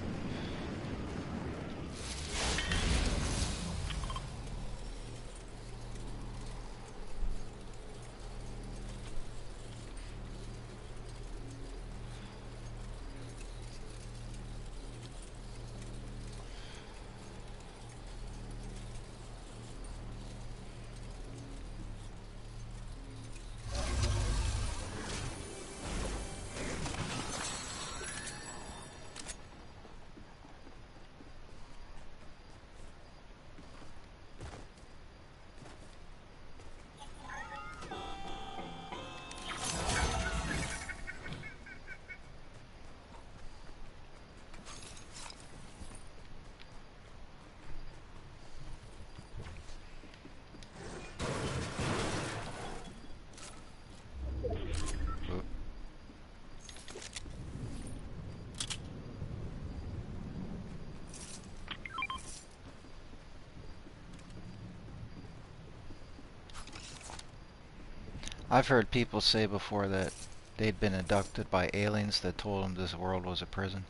I've heard people say before that they'd been abducted by aliens that told them this world was a prison.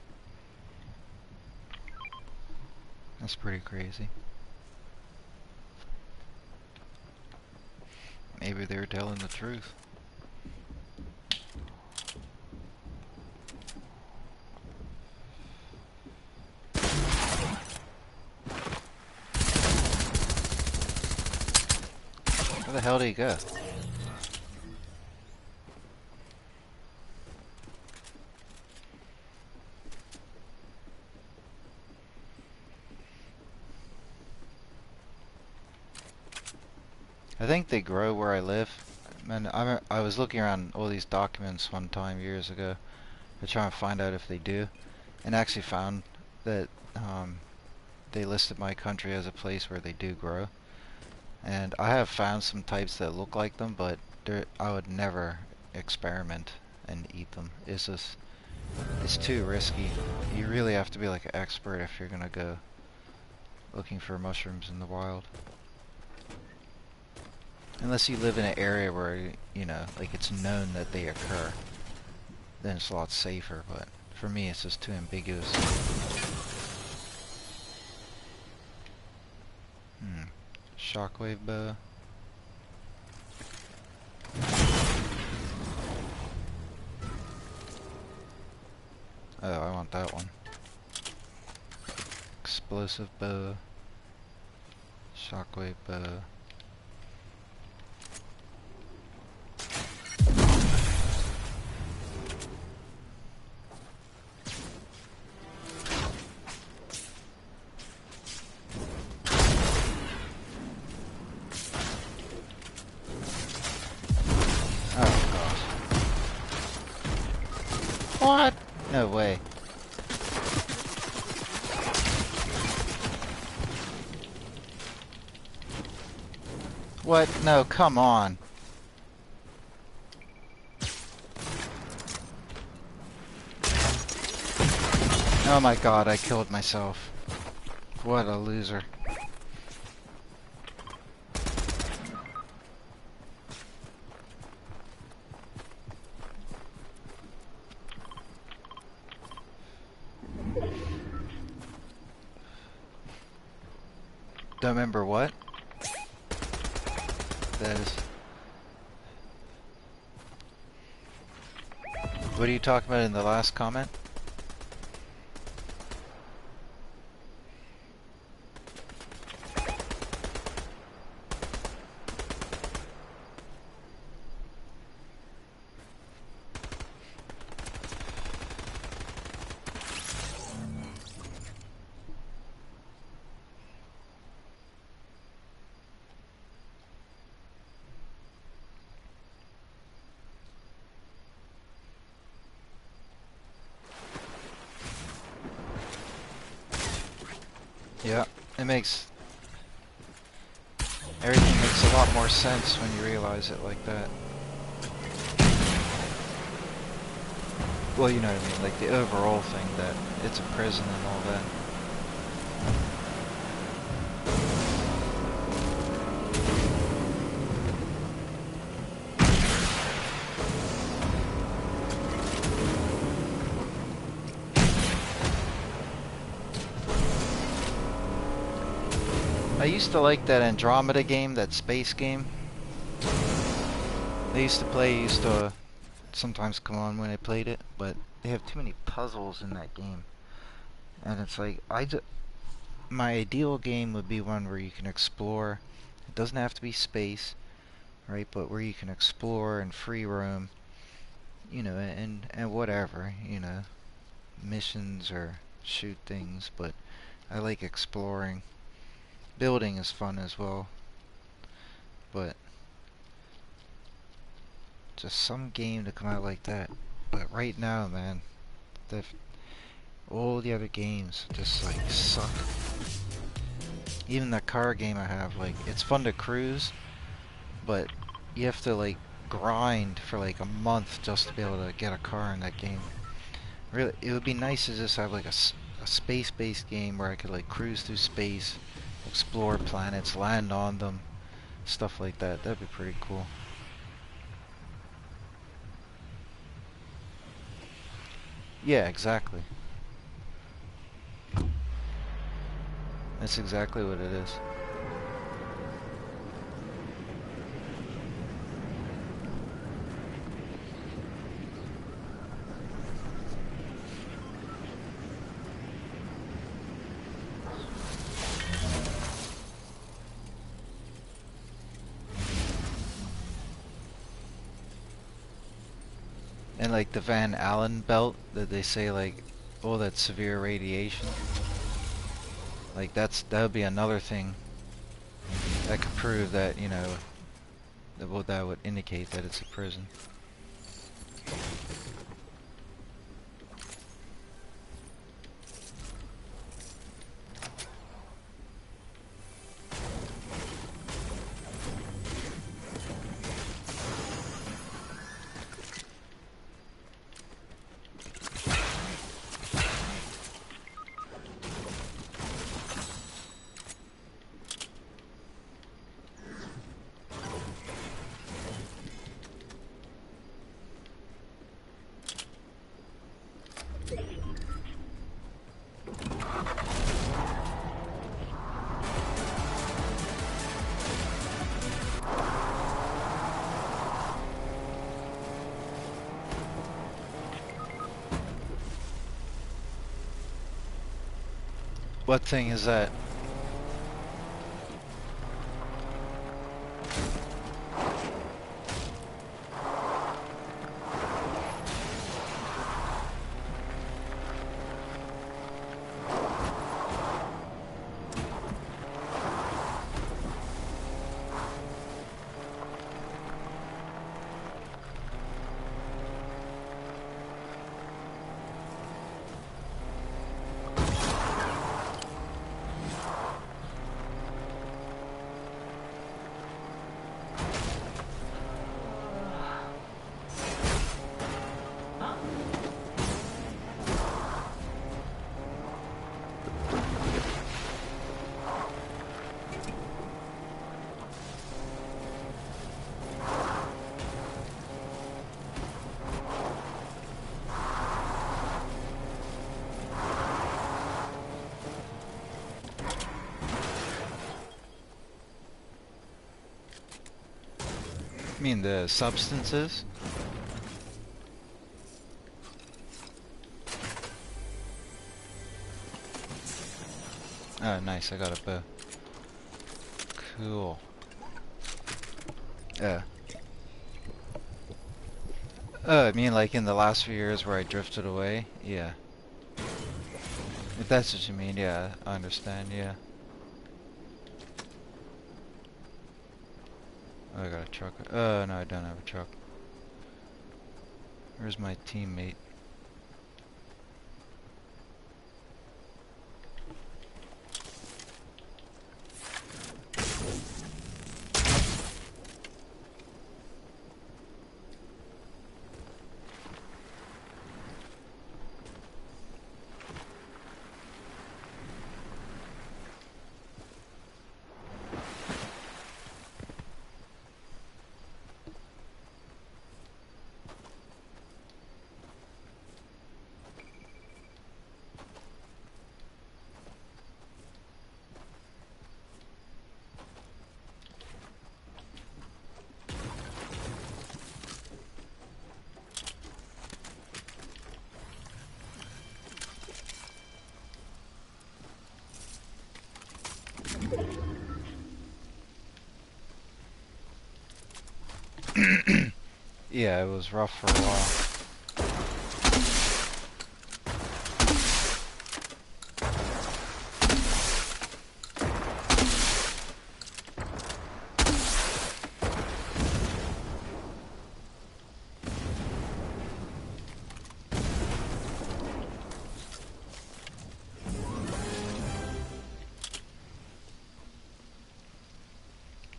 That's pretty crazy. Maybe they were telling the truth. Where the hell did he go? I think they grow where I live. Man, I was looking around all these documents one time years ago to try and find out if they do, and actually found that they listed my country as a place where they do grow. And I have found some types that look like them, but I would never experiment and eat them. It's too risky. You really have to be like an expert if you're gonna go looking for mushrooms in the wild. Unless you live in an area where, like it's known that they occur. Then it's a lot safer, but for me it's just too ambiguous. Shockwave bow. Oh, I want that one. Explosive bow. Shockwave bow. What? No way. What? No, come on. Oh my god, I killed myself. What a loser. Don't remember what? That is... What are you talking about in the last comment? Yeah, it makes... Everything makes a lot more sense when you realize it like that. Well, you know what I mean, like the overall thing that it's a prison and all that. I used to like that Andromeda game, that space game. They used to sometimes come on when I played it, but they have too many puzzles in that game. And it's like, my ideal game would be one where you can explore. It doesn't have to be space, right? But where you can explore and free roam, you know, and whatever, you know, missions or shoot things. But I like exploring. Building is fun as well, but just some game to come out like that. But right now, man, all the other games just like suck. Even that car game I have, like, it's fun to cruise, but you have to like grind for like a month just to be able to get a car in that game. Really, it would be nice to just have like a space-based game where I could like cruise through space, explore planets, land on them, stuff like that. That'd be pretty cool. Yeah, exactly. That's exactly what it is. And like the Van Allen belt that they say, like, oh, that's severe radiation. Like that would be another thing that could prove that, you know, that would indicate that it's a prison. What thing is that? I mean the substances? Oh, nice, I got a bow. Cool. I mean like in the last few years where I drifted away? Yeah. If that's what you mean, yeah, I understand, yeah. Oh, I got a truck. Oh, no, I don't have a truck. Where's my teammate? Yeah, it was rough for a while.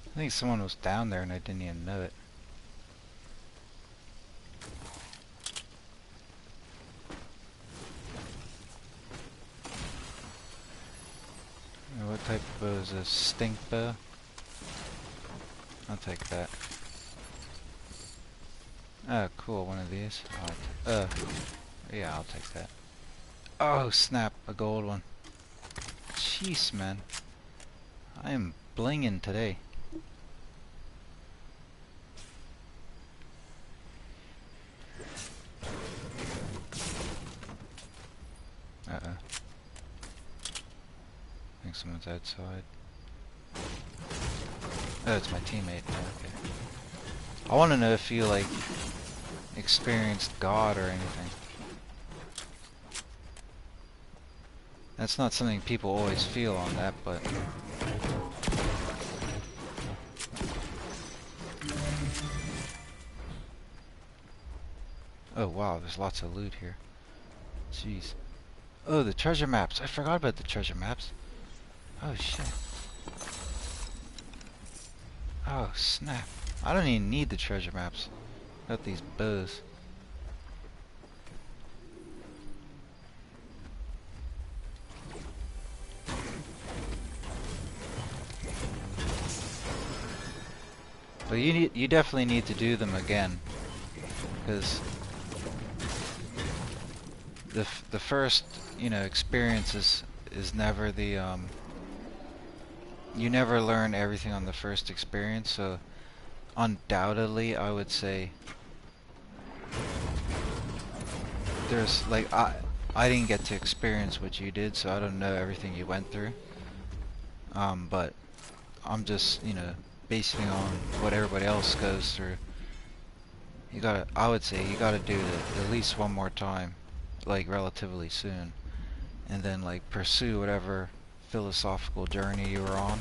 I think someone was down there and I didn't even know it. What type of bow is this? Stink bow? I'll take that. Oh, cool, one of these. Yeah, I'll take that. Oh, snap, a gold one. Jeez, man. I am blinging today. Uh-oh. I think someone's outside. Oh, it's my teammate. Oh, okay. I want to know if you, like, experienced God or anything. That's not something people always feel on that, but... Oh wow, there's lots of loot here. Jeez. Oh, the treasure maps. I forgot about the treasure maps. Oh shit. Oh snap. I don't even need the treasure maps. Got these bows. But you definitely need to do them again, because the first, you know, experience is never the you never learn everything on the first experience, so undoubtedly I would say there's like I didn't get to experience what you did, so I don't know everything you went through. But I'm just, you know, basing on what everybody else goes through. You gotta, I would say you gotta do it at least one more time, like relatively soon, and then like pursue whatever philosophical journey you were on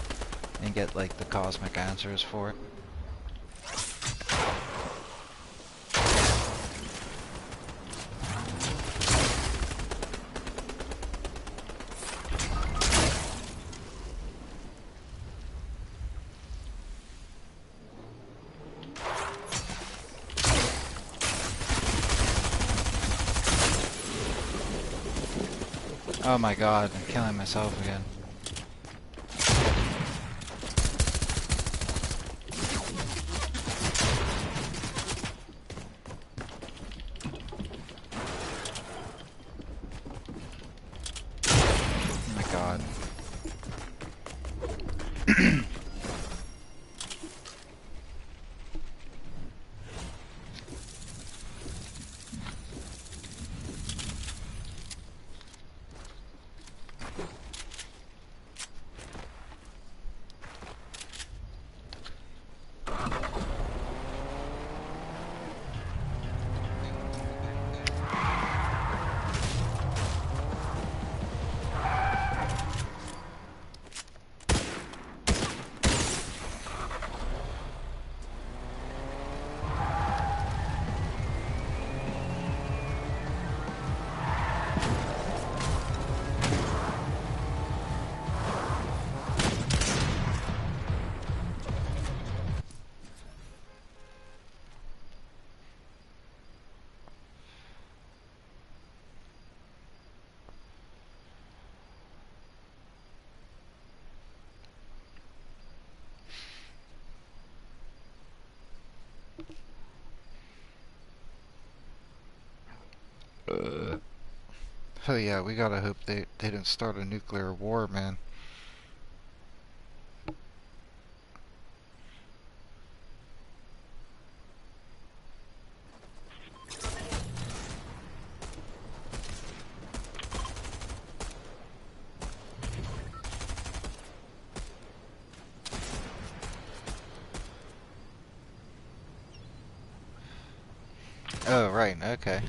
and get like the cosmic answers for it. Oh my god, I'm killing myself again. Oh my god. Oh yeah, we gotta hope they didn't start a nuclear war, man. Oh right, okay.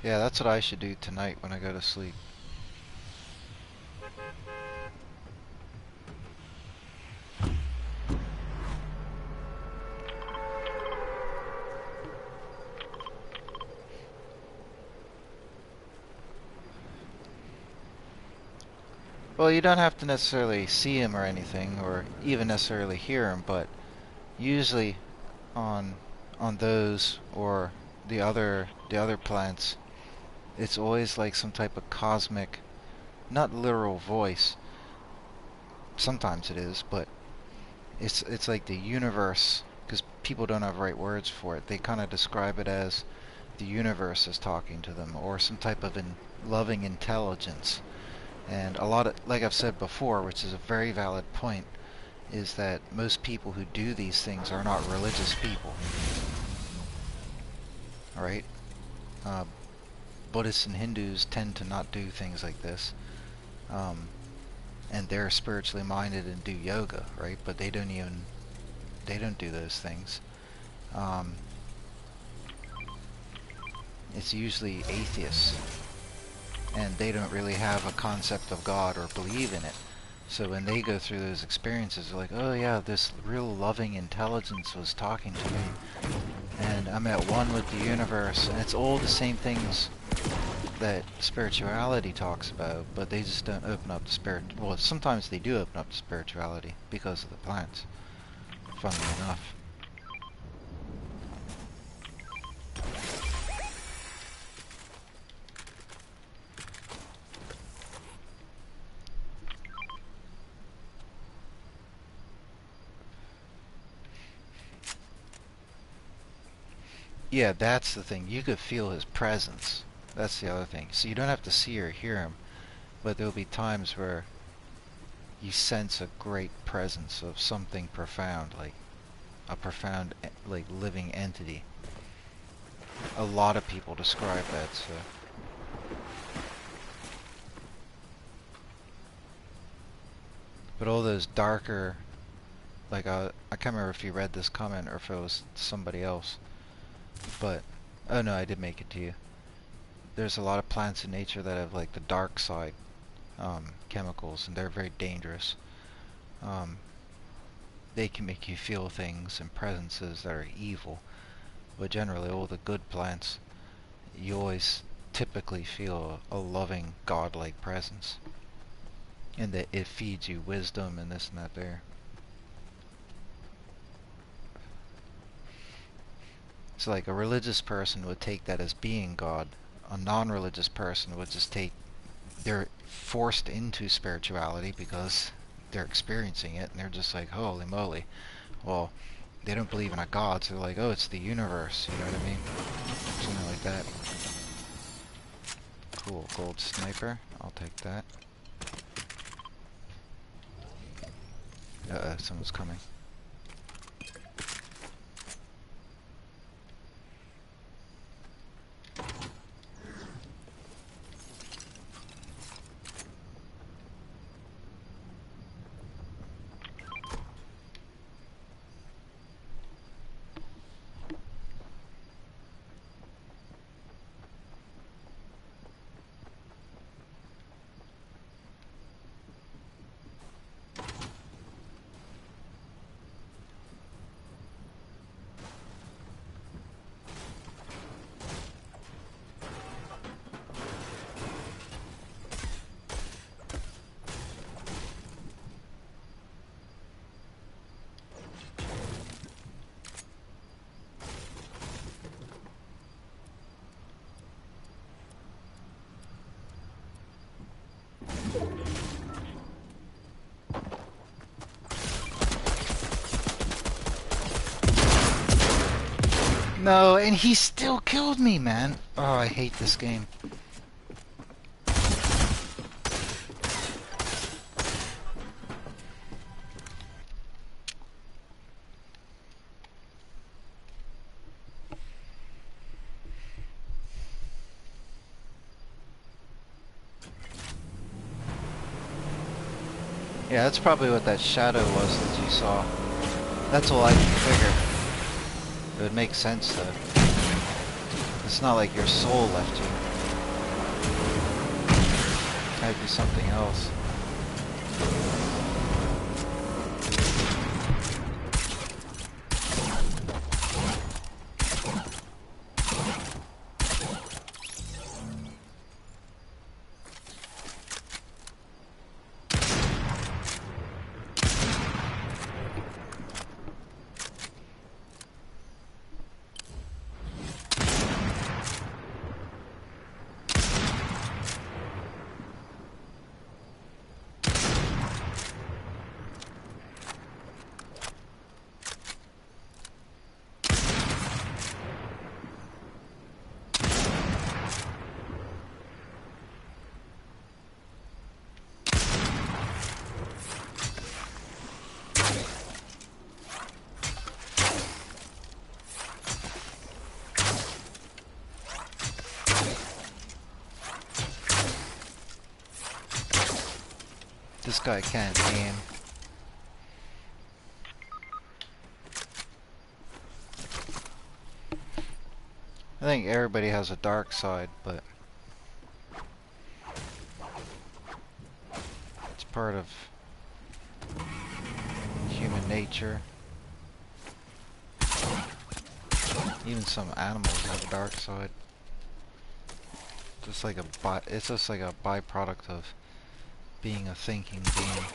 Yeah, that's what I should do tonight when I go to sleep. Well, you don't have to necessarily see him or anything, or even necessarily hear him, but usually on those or the other plants, it's always like some type of cosmic, not literal voice. Sometimes it is, but it's like the universe, because people don't have right words for it. They kind of describe it as the universe is talking to them, or some type of loving intelligence. And a lot of, like I've said before, which is a very valid point, is that most people who do these things are not religious people. Alright? Uh, Buddhists and Hindus tend to not do things like this. And they're spiritually minded and do yoga, right? But they don't do those things. It's usually atheists, and they don't really have a concept of God or believe in it. So when they go through those experiences, they're like, oh yeah, this real loving intelligence was talking to me, and I'm at one with the universe, and it's all the same things that spirituality talks about, but they just don't open up to spirit. Well, sometimes they do open up to spirituality because of the plants, funnily enough. Yeah, that's the thing. You could feel his presence. That's the other thing. So you don't have to see or hear him, but there'll be times where you sense a great presence of something profound, like a profound, like, living entity. A lot of people describe that, so. But all those darker, like, I can't remember if you read this comment or if it was somebody else, but, oh no, I did make it to you. There's a lot of plants in nature that have, like, the dark side chemicals, and they're very dangerous. They can make you feel things and presences that are evil, but generally all the good plants, you always typically feel a loving, godlike presence, and that it feeds you wisdom and this and that there. So like a religious person would take that as being God. A non-religious person would just take, they're forced into spirituality because they're experiencing it, and they're just like, holy moly. Well, they don't believe in a God, so they're like, oh, it's the universe, you know what I mean? Something like that. Cool, gold sniper, I'll take that. Uh-oh, someone's coming. No, and he still killed me, man. Oh, I hate this game. Yeah, that's probably what that shadow was that you saw. That's all I can figure. It would make sense though. It's not like your soul left you. It might be something else. This guy can't aim. I think everybody has a dark side, but it's part of human nature. Even some animals have a dark side. Just like it's just like a byproduct of being a thinking being.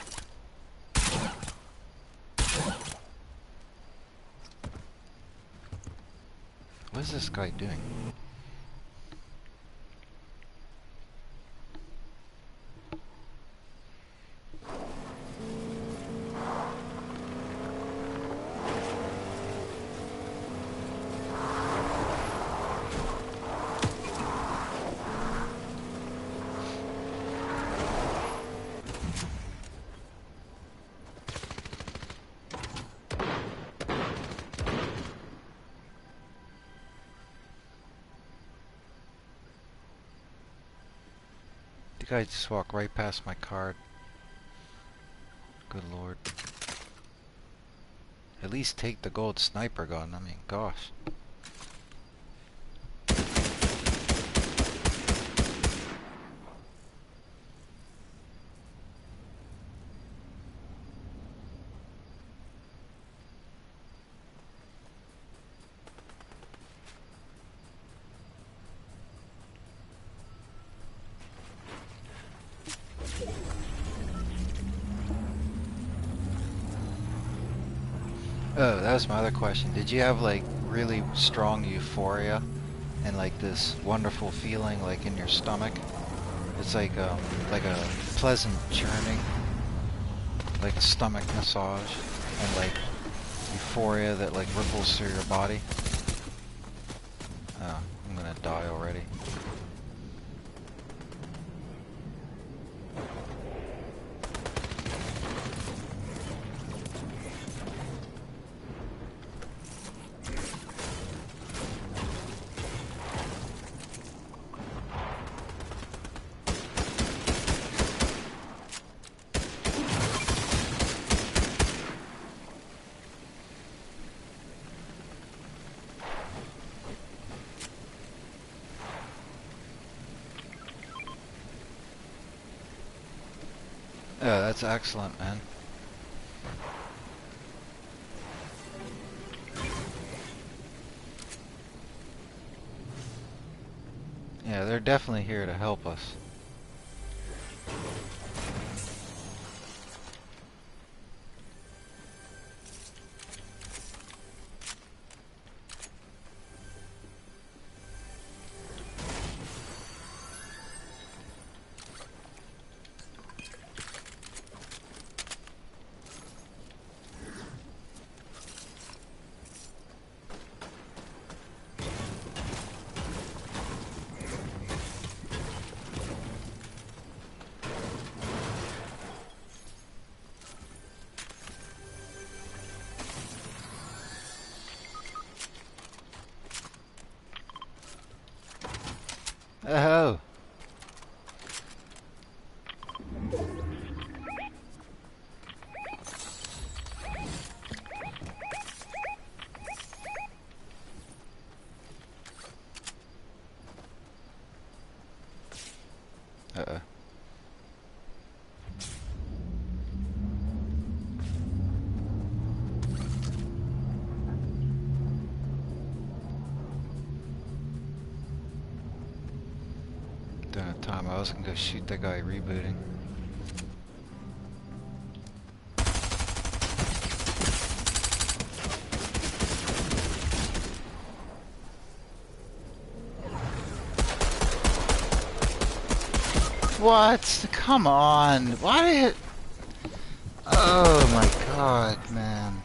What is this guy doing? The guy just walked right past my card. Good lord. At least take the gold sniper gun, I mean, gosh. Oh, that was my other question. Did you have like really strong euphoria and like this wonderful feeling like in your stomach? It's like a pleasant churning, like a stomach massage, and like euphoria that like ripples through your body. Oh, I'm gonna die already. Yeah, that's excellent, man. Yeah, they're definitely here to help us. Oh. Uh-oh. Don't have time. I was gonna go shoot that guy rebooting. What? Come on. Why did it... Oh my god, man.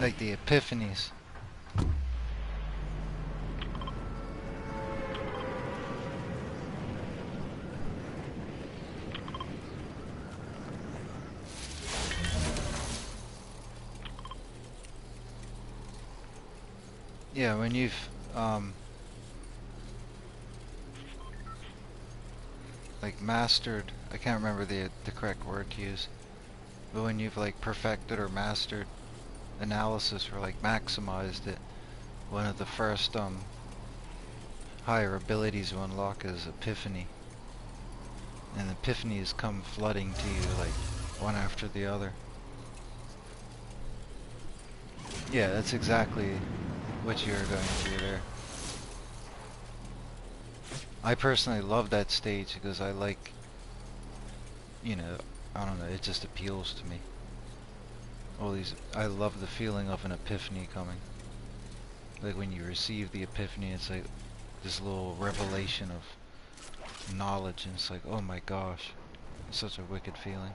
Like the epiphanies. Yeah, when you've like mastered, I can't remember the correct word to use, but when you've like perfected or mastered analysis or like maximized it, one of the first higher abilities to unlock is epiphany. And epiphanies come flooding to you like one after the other. Yeah, that's exactly what you're going through there. I personally love that stage because I like, you know, I don't know, it just appeals to me. All these, I love the feeling of an epiphany coming. Like when you receive the epiphany, it's like this little revelation of knowledge, and it's like, oh my gosh, it's such a wicked feeling.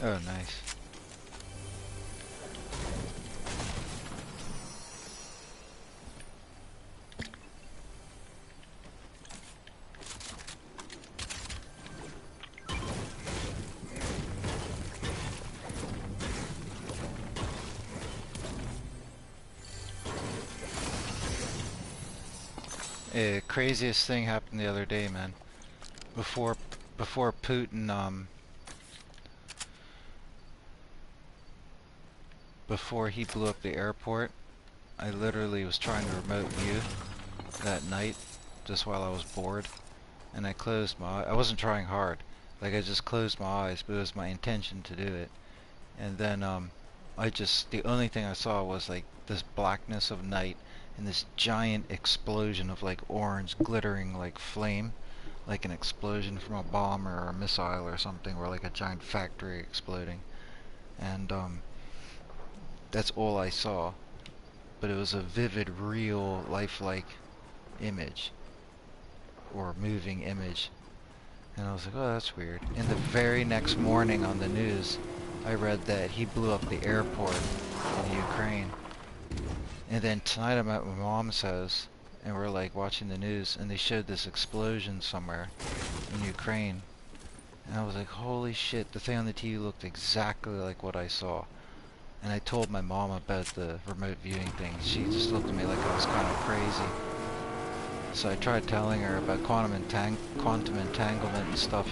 Oh, nice. Craziest thing happened the other day, man. Before Putin, before he blew up the airport, I literally was trying to remote view that night, just while I was bored, and I closed my I wasn't trying hard. Like, I just closed my eyes, but it was my intention to do it. And then, the only thing I saw was like this blackness of night and this giant explosion of like orange glittering like flame, like an explosion from a bomb or a missile or something, or like a giant factory exploding. And that's all I saw. But it was a vivid, real, lifelike image, or moving image. And I was like, oh, that's weird. And the very next morning on the news, I read that he blew up the airport in Ukraine. And then tonight I'm at my mom's house, and we're like watching the news, and they showed this explosion somewhere in Ukraine. And I was like, holy shit, the thing on the TV looked exactly like what I saw. And I told my mom about the remote viewing thing. She just looked at me like I was kind of crazy. So I tried telling her about quantum entanglement and stuff.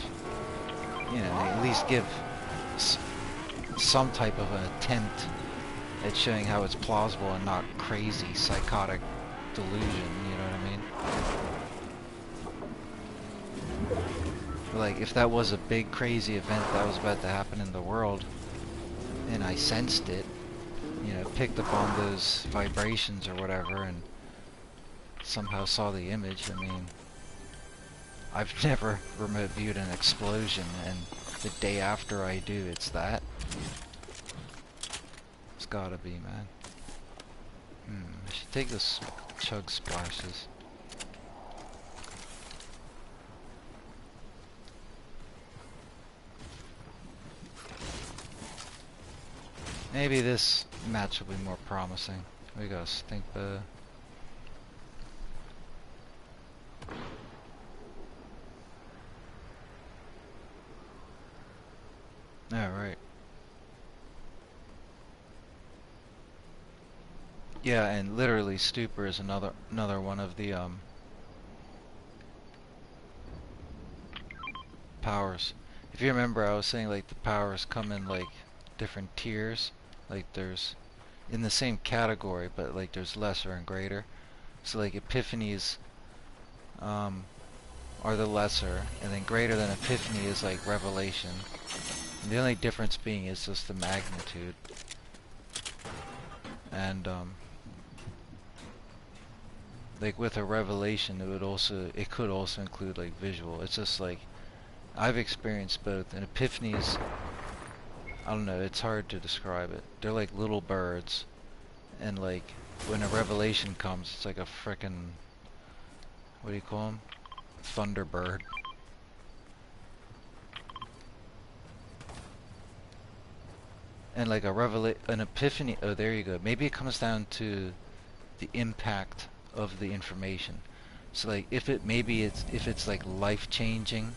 You know, at least give some type of an attempt at showing how it's plausible and not crazy, psychotic delusion, you know what I mean? Like, if that was a big crazy event that was about to happen in the world, and I sensed it, you know, picked up on those vibrations or whatever, and somehow saw the image, I mean, I've never remote viewed an explosion, and the day after I do, it's that. It's gotta be, man. I should take this chug splashes. Maybe this match will be more promising. We gotta stink the... Alright. Yeah, and literally stupor is another one of the powers. If you remember, I was saying like the powers come in like different tiers. Like there's in the same category, but like there's lesser and greater. So like epiphanies um, are the lesser, and then greater than epiphany is like revelation. And the only difference being is just the magnitude. And like with a revelation, it could also include like visual. It's just like I've experienced both. And epiphanies, I don't know, it's hard to describe it. They're like little birds, and like when a revelation comes, it's like a frickin' what do you call them? Thunderbird. And like an epiphany. Oh, there you go. Maybe it comes down to the impact of the information. So like if it's like life-changing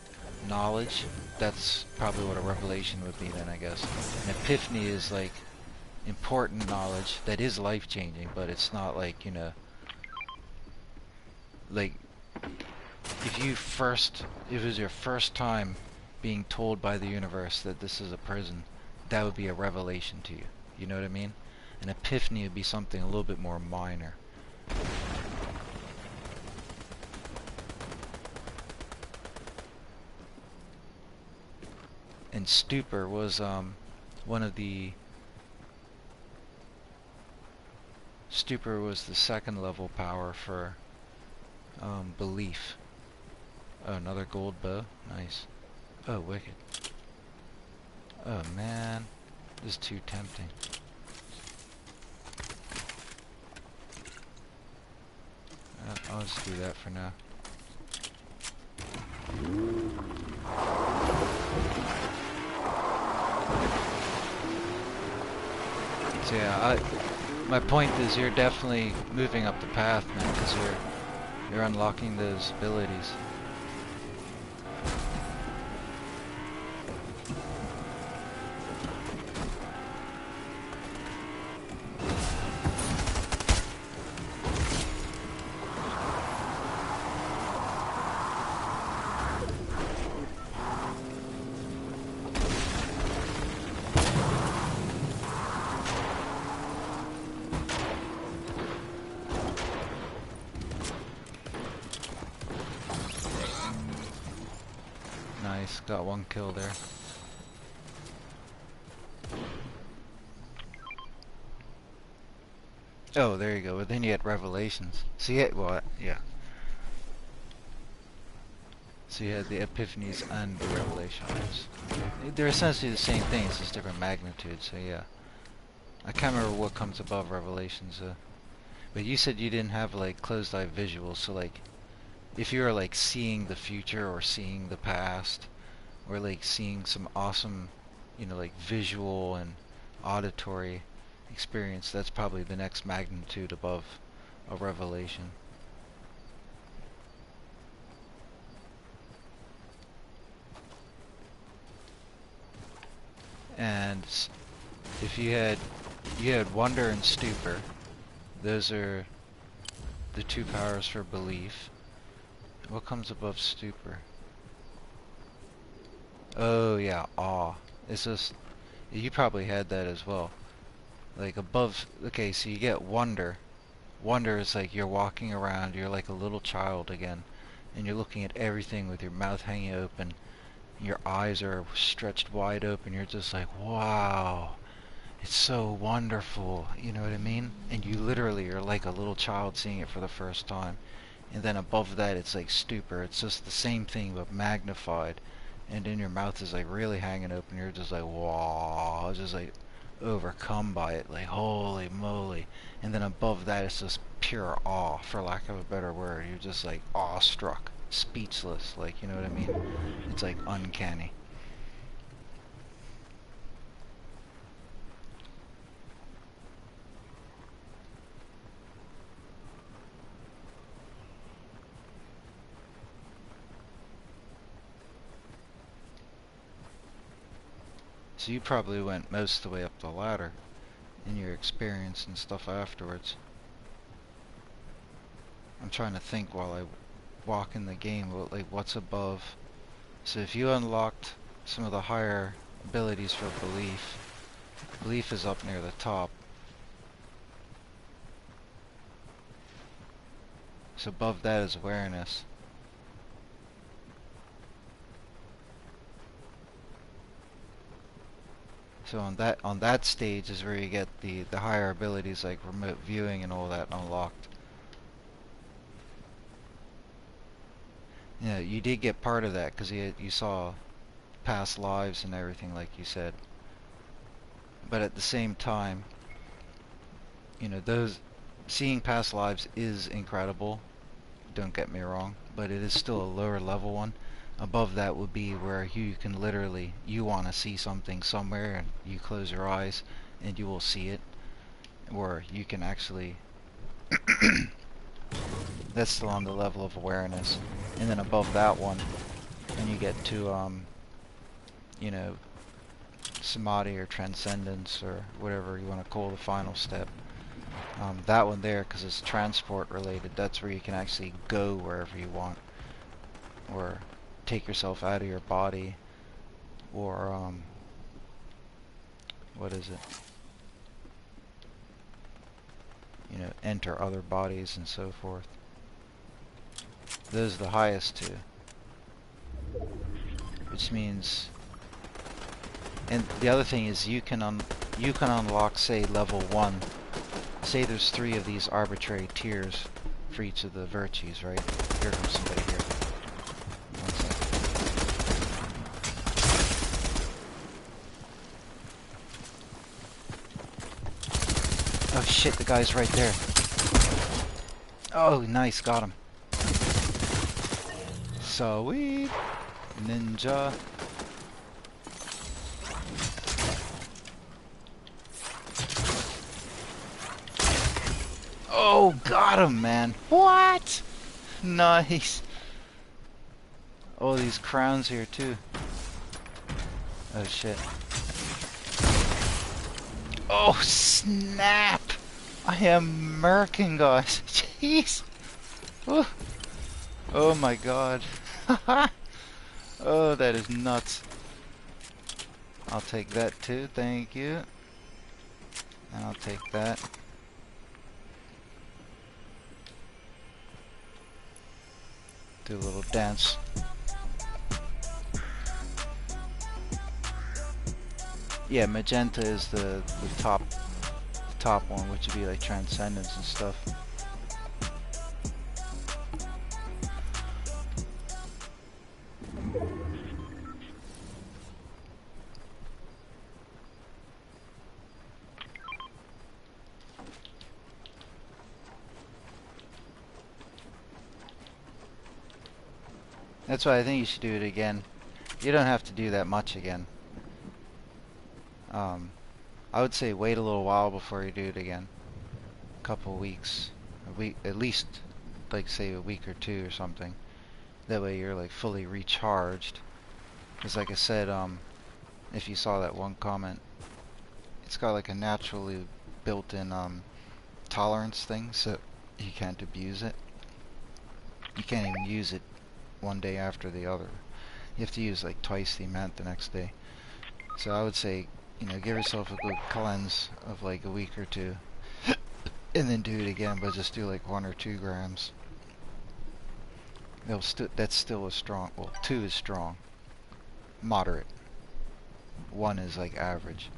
knowledge, that's probably what a revelation would be then, I guess. An epiphany is like important knowledge that is life-changing, but it's not like, you know, like if it was your first time being told by the universe that this is a prison, that would be a revelation to you. You know what I mean? An epiphany would be something a little bit more minor. And stupor was stupor was the second level power for belief. Oh, another gold bow. Nice. Oh, wicked. Oh man, this is too tempting. I'll just do that for now. So yeah, my point is you're definitely moving up the path, man, because you're unlocking those abilities. Nice, got one kill there. Oh, there you go. But then you had revelations. So yeah. So you had the epiphanies and the revelations. They're essentially the same thing. It's just different magnitudes. So yeah. I can't remember what comes above revelations. But you said you didn't have like closed eye visuals. So like, if you were like seeing the future or seeing the past, or like seeing some awesome, you know, like visual and auditory experience, that's probably the next magnitude above a revelation. And if you had wonder and stupor, those are the two powers for belief. What comes above stupor? Oh yeah, awe. It's just, you probably had that as well. Like above, okay, so you get wonder. Wonder is like you're walking around, you're like a little child again, and you're looking at everything with your mouth hanging open, your eyes are stretched wide open, you're just like, wow, it's so wonderful, you know what I mean? And you literally are like a little child seeing it for the first time. And then above that it's like stupor, it's just the same thing but magnified. And then your mouth is like really hanging open, you're just like, wow, just like overcome by it, like holy moly. And then above that it's just pure awe, for lack of a better word. You're just like awestruck, speechless, like, you know what I mean? It's like uncanny. So you probably went most of the way up the ladder in your experience and stuff afterwards. trying to think while I walk in the game, like what's above. So if you unlocked some of the higher abilities for belief, belief is up near the top. So above that is awareness. So on that stage is where you get the higher abilities like remote viewing and all that unlocked. Yeah, you did get part of that because you saw past lives and everything like you said. But at the same time, you know, those seeing past lives is incredible. Don't get me wrong, but it is still a lower level one. Above that would be where you can literally, you want to see something somewhere and you close your eyes and you will see it, or you can actually that's still on the level of awareness. And then above that one, and you get to you know, samadhi or transcendence or whatever you want to call the final step. That one there, because it's transport related, that's where you can actually go wherever you want, or take yourself out of your body, or what is it? You know, enter other bodies and so forth. Those are the highest two, which means, and the other thing is you can unlock, say, level 1. Say there's 3 of these arbitrary tiers for each of the virtues, right? Here comes somebody here. One second. Oh shit, the guy's right there. Oh, nice, got him. Sweet. Ninja. Oh, got him, man. What? Nice. Oh, these crowns here, too. Oh, shit. Oh, snap. I am murking, guys. Jeez. Oh, oh my god. Oh, that is nuts. I'll take that, too. Thank you. And I'll take that. Do a little dance. Yeah, magenta is the top one, which would be like transcendence and stuff. That's why I think you should do it again. You don't have to do that much again. I would say wait a little while before you do it again. A couple weeks, a week, at least, like say a week or 2 or something. That way you're like fully recharged. Because like I said, if you saw that one comment, it's got like a naturally built-in tolerance thing, so you can't abuse it. You can't even use it one day after the other. You have to use like twice the amount the next day. So I would say, you know, give yourself a good cleanse of like a week or 2 and then do it again, but just do like 1 or 2 grams. That's still a strong, well, 2 is strong, moderate, 1 is like average,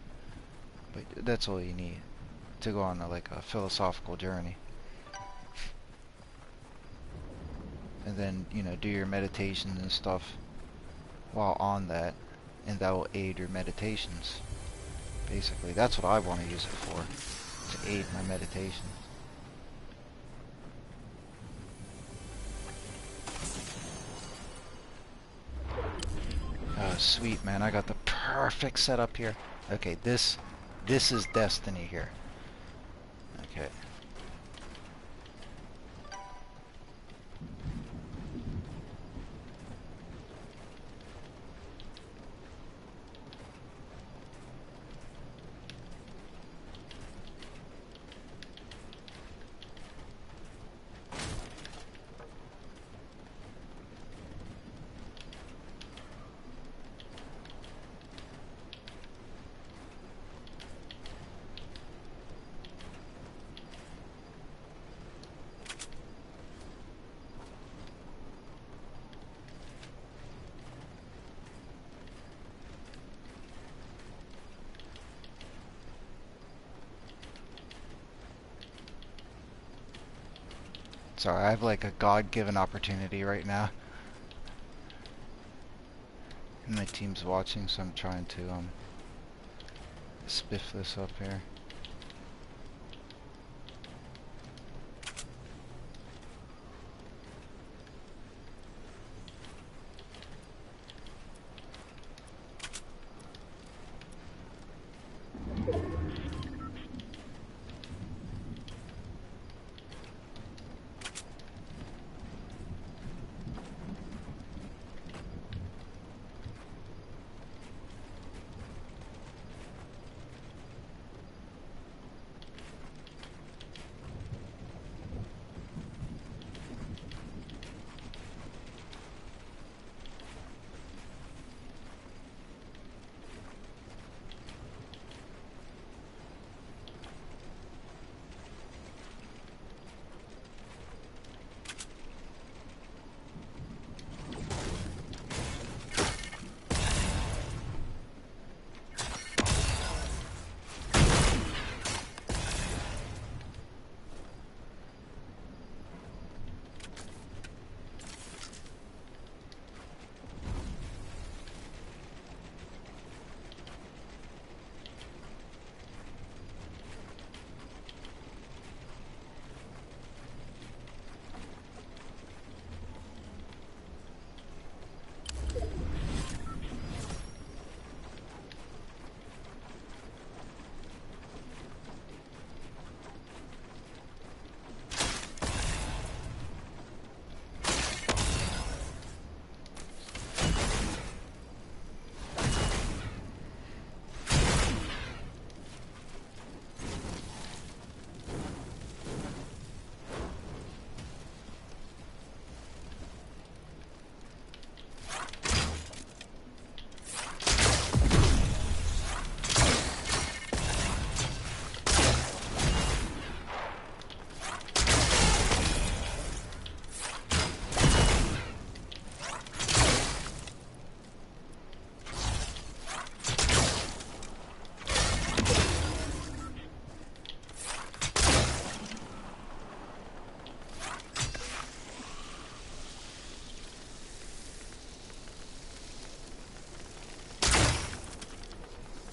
but that's all you need to go on like a philosophical journey. And then, you know, do your meditations and stuff while on that, and that will aid your meditations. Basically, that's what I want to use it for, to aid my meditation. Oh, sweet, man, I got the perfect setup here. Okay, this is destiny here. Okay. Sorry, I have like a God-given opportunity right now. And my team's watching, so I'm trying to spiff this up here.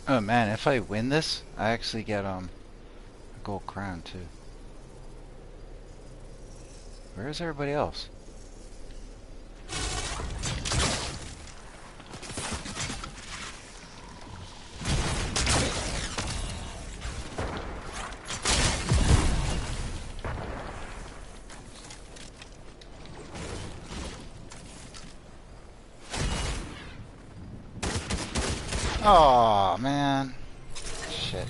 Oh man, if I win this, I actually get a gold crown too. Where is everybody else? Oh man. Shit.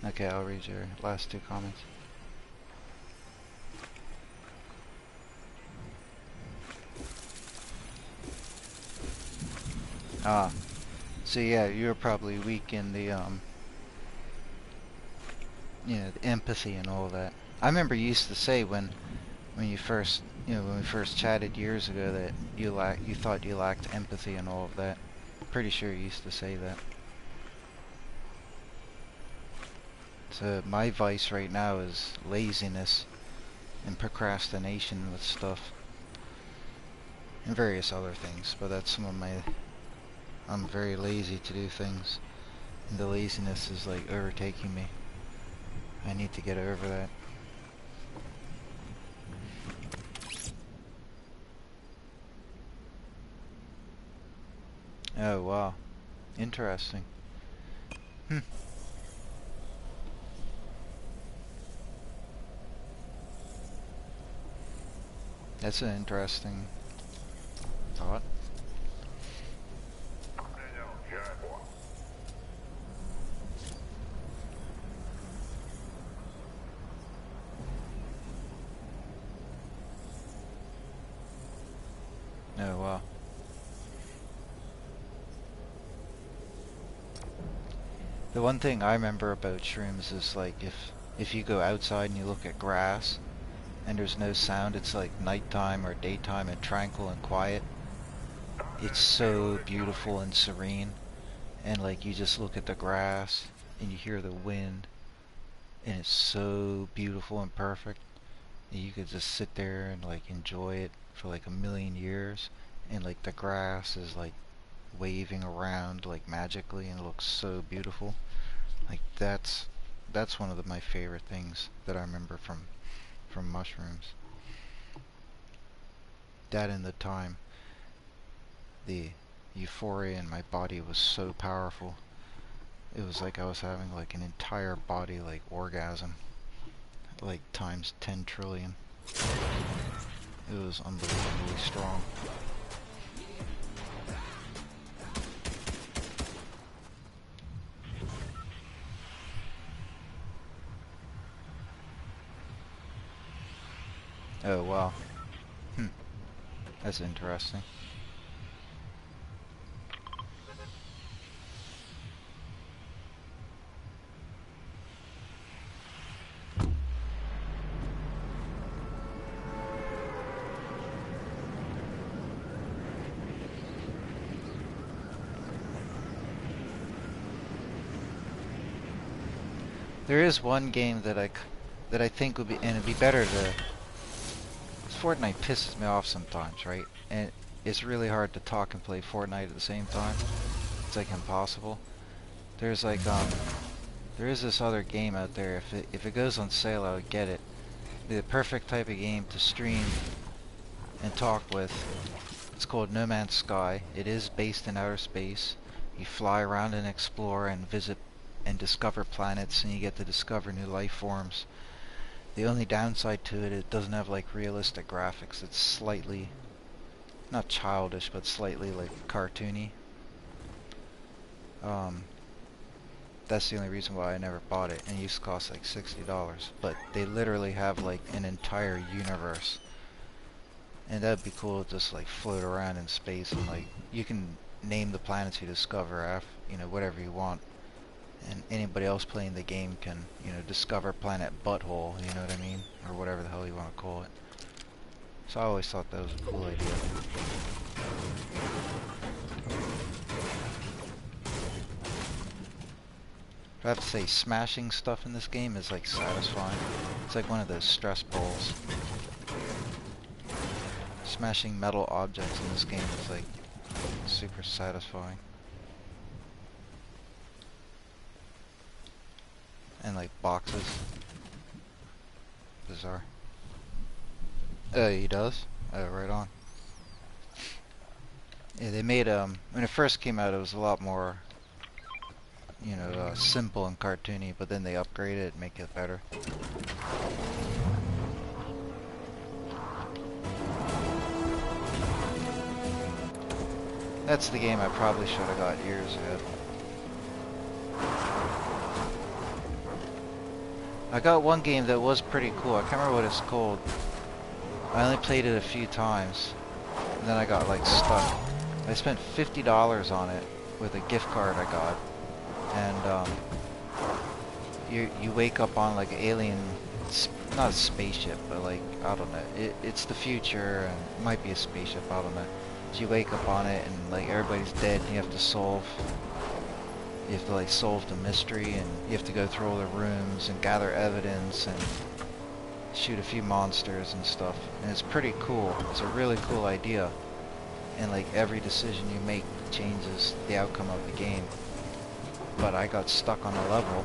Okay, I'll read your last two comments. Ah. So yeah, you're probably weak in the you know, the empathy and all that. I remember you used to say when you first, you know, when we first chatted years ago that you thought you lacked empathy and all of that. Pretty sure you used to say that. So my vice right now is laziness and procrastination with stuff and various other things, but that's some of my, I'm very lazy to do things and the laziness is like overtaking me. I need to get over that. Oh wow, interesting. That's an interesting thought. Oh wow. The one thing I remember about shrooms is like if you go outside and you look at grass and there's no sound, it's like nighttime or daytime and tranquil and quiet. It's so beautiful and serene, and like you just look at the grass and you hear the wind and it's so beautiful and perfect. You could just sit there and like enjoy it for like a million years, and like the grass is like waving around like magically and it looks so beautiful. Like that's one of my favorite things that I remember from mushrooms. That and the time, the euphoria in my body was so powerful. It was like I was having like an entire body like orgasm, like times 10 trillion. It was unbelievably strong. Oh wow. Hmm. That's interesting. There is one game that I think would be, and it'd be better to. Fortnite pisses me off sometimes, right? And it's really hard to talk and play Fortnite at the same time. It's like impossible. There's like there is this other game out there. If it goes on sale, I would get it. The perfect type of game to stream and talk with. It's called No Man's Sky. It is based in outer space. You fly around and explore and visit and discover planets, and you get to discover new life forms. The only downside to it, it doesn't have like realistic graphics. It's slightly, not childish, but slightly like cartoony. That's the only reason why I never bought it, and it used to cost like $60. But they literally have like an entire universe, and that'd be cool to just like float around in space, and like you can name the planets you discover after, you know, whatever you want. And anybody else playing the game can, you know, discover planet Butthole, you know what I mean? Or whatever the hell you want to call it. So I always thought that was a cool idea. I have to say, smashing stuff in this game is like satisfying. It's like one of those stress balls. Smashing metal objects in this game is like super satisfying. And like boxes. Bizarre. He does? Oh, right on. Yeah, they made, when it first came out, it was a lot more, you know, simple and cartoony, but then they upgraded it and make it better. That's the game I probably should have got years ago. I got one game that was pretty cool. I can't remember what it's called. I only played it a few times, and then I got like stuck. I spent $50 on it with a gift card I got, and you wake up on like an alien, not a spaceship, but like, I don't know. It's the future, and it might be a spaceship. I don't know. So you wake up on it, and like everybody's dead, and you have to solve. You have to like solve the mystery, and you have to go through all the rooms and gather evidence and shoot a few monsters and stuff. And it's pretty cool. It's a really cool idea. And like every decision you make changes the outcome of the game. But I got stuck on a level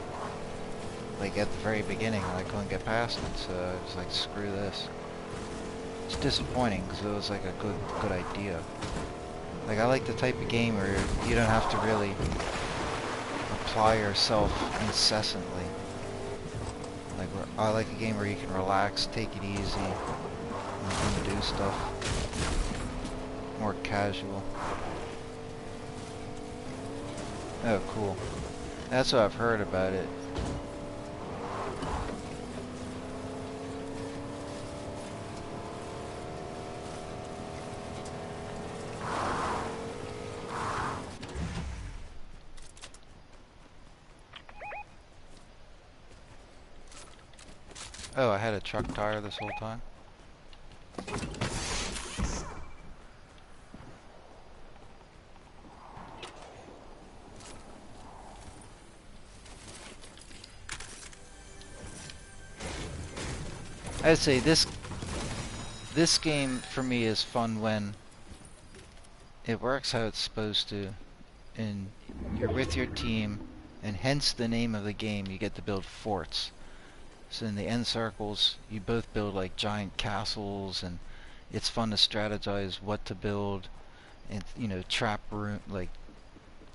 like at the very beginning, and I couldn't get past it, so I was like, screw this. It's disappointing because it was like a good idea. Like I like the type of game where you don't have to really apply yourself incessantly. Like I like a game where you can relax, take it easy, and do stuff. More casual. Oh, cool. That's what I've heard about it. Oh, I had a truck tire this whole time? I'd say this game for me is fun when it works how it's supposed to, and you're with your team, and hence the name of the game. You get to build forts. So in the end circles, you both build like giant castles, and it's fun to strategize what to build, and you know, trap room, like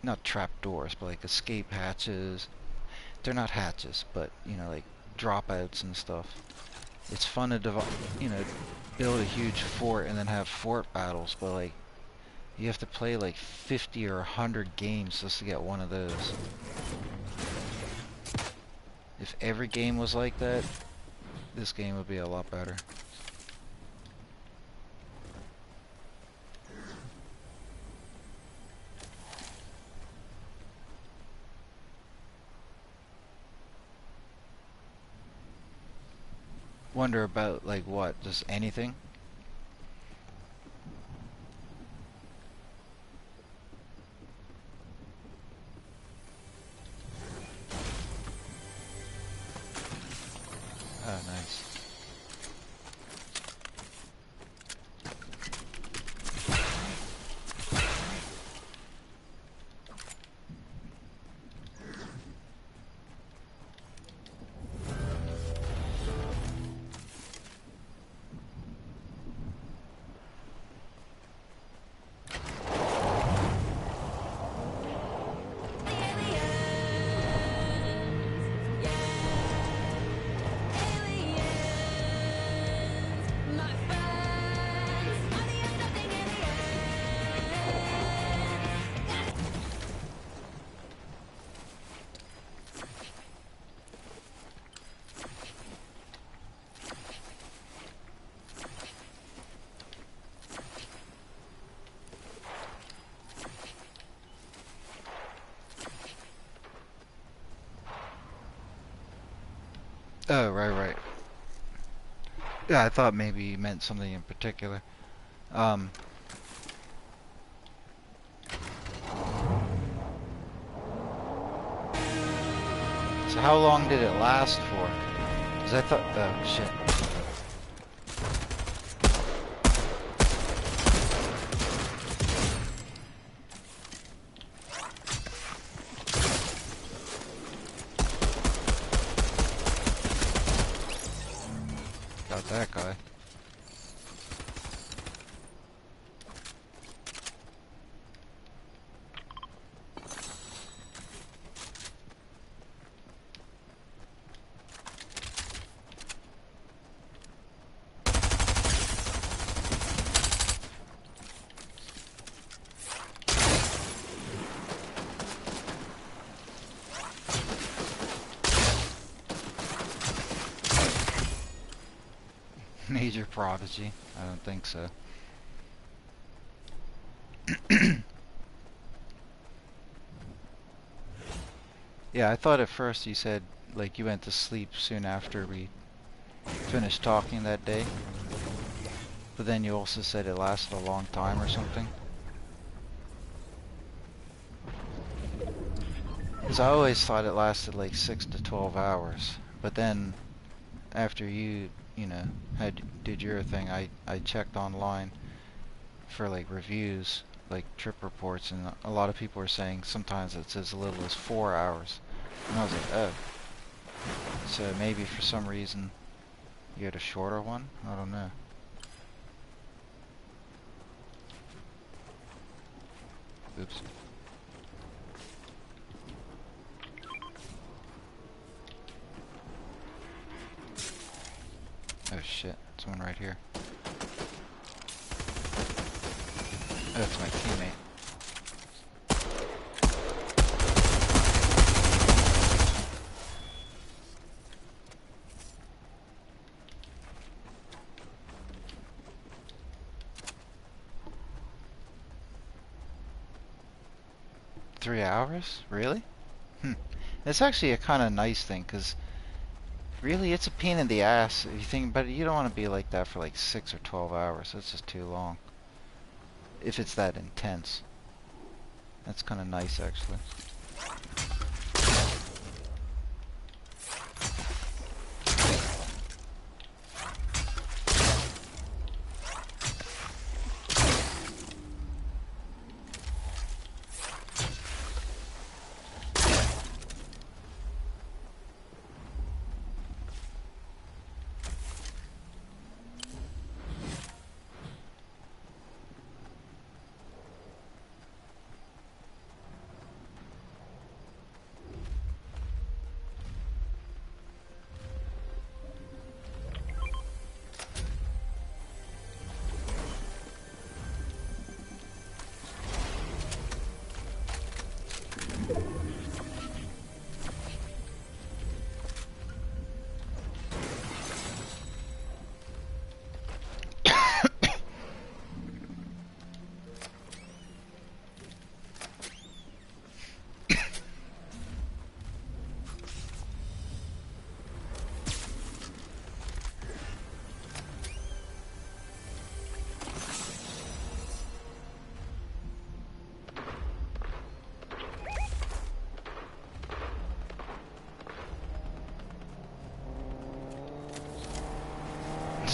not trap doors, but like escape hatches. They're not hatches, but you know, like dropouts and stuff. It's fun to you know, build a huge fort and then have fort battles, but like you have to play like 50 or 100 games just to get one of those. If every game was like that, this game would be a lot better. Wonder about like what? Just anything? Oh, nice. Oh, right. Yeah, I thought maybe you meant something in particular. So how long did it last for? Because I thought, oh shit. Got that guy. Major prodigy? I don't think so. Yeah, I thought at first you said like you went to sleep soon after we finished talking that day. But then you also said it lasted a long time or something. Because I always thought it lasted like 6 to 12 hours. But then after you know, did your thing, I checked online for like reviews, like trip reports, and a lot of people are saying sometimes it's as little as 4 hours. And I was like, oh. So maybe for some reason you had a shorter one? I don't know. Oops. Oh shit, someone right here. Oh, it's my teammate. Three hours? Really? It's actually a kind of nice thing, because really it's a pain in the ass if you think, but you don't want to be like that for like 6 or 12 hours. That's just too long. If it's that intense. That's kind of nice, actually.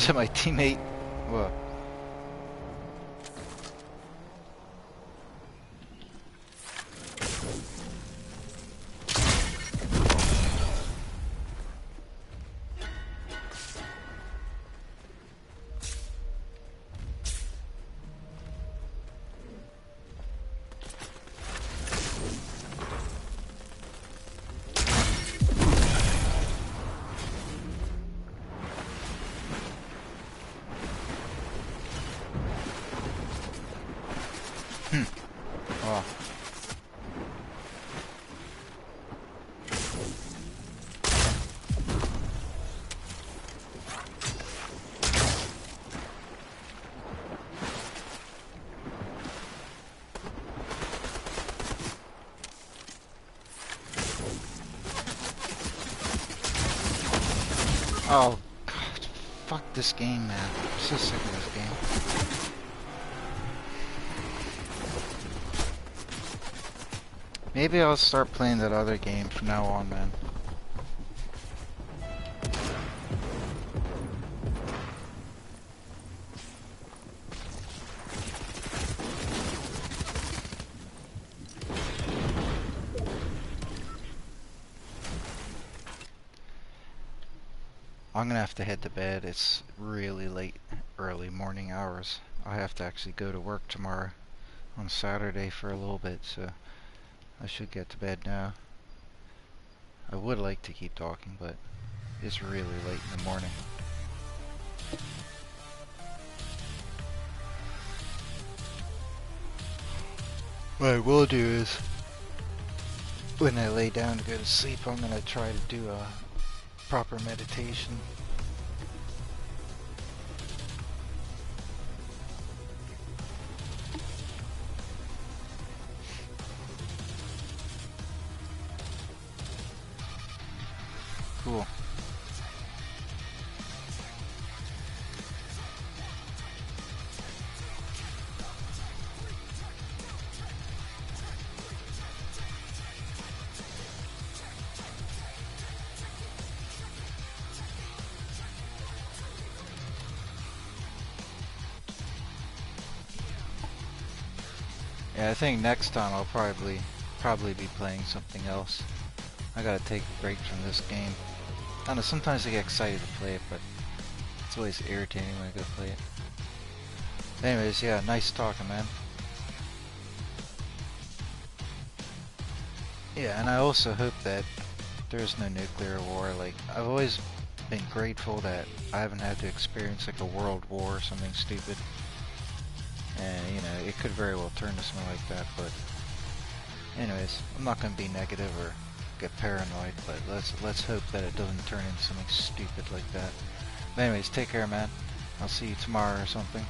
to my teammate. What? Oh. Oh, God. Fuck this game, man. I'm so sick of this game. Maybe I'll start playing that other game from now on, man. I'm gonna have to head to bed. It's really late, early morning hours. I have to actually go to work tomorrow on Saturday for a little bit, so I should get to bed now. I would like to keep talking, but it's really late in the morning. What I will do is, when I lay down to go to sleep, I'm gonna try to do a proper meditation. Cool. Yeah, I think next time I'll probably be playing something else. I gotta take a break from this game. I don't know, sometimes I get excited to play it, but it's always irritating when I go play it. Anyways, yeah, nice talking, man. Yeah, and I also hope that there's no nuclear war. Like, I've always been grateful that I haven't had to experience like a world war or something stupid. And, you know, it could very well turn to something like that, but anyways, I'm not going to be negative or get paranoid, but let's hope that it doesn't turn into something stupid like that. But anyways, take care, man. I'll see you tomorrow or something.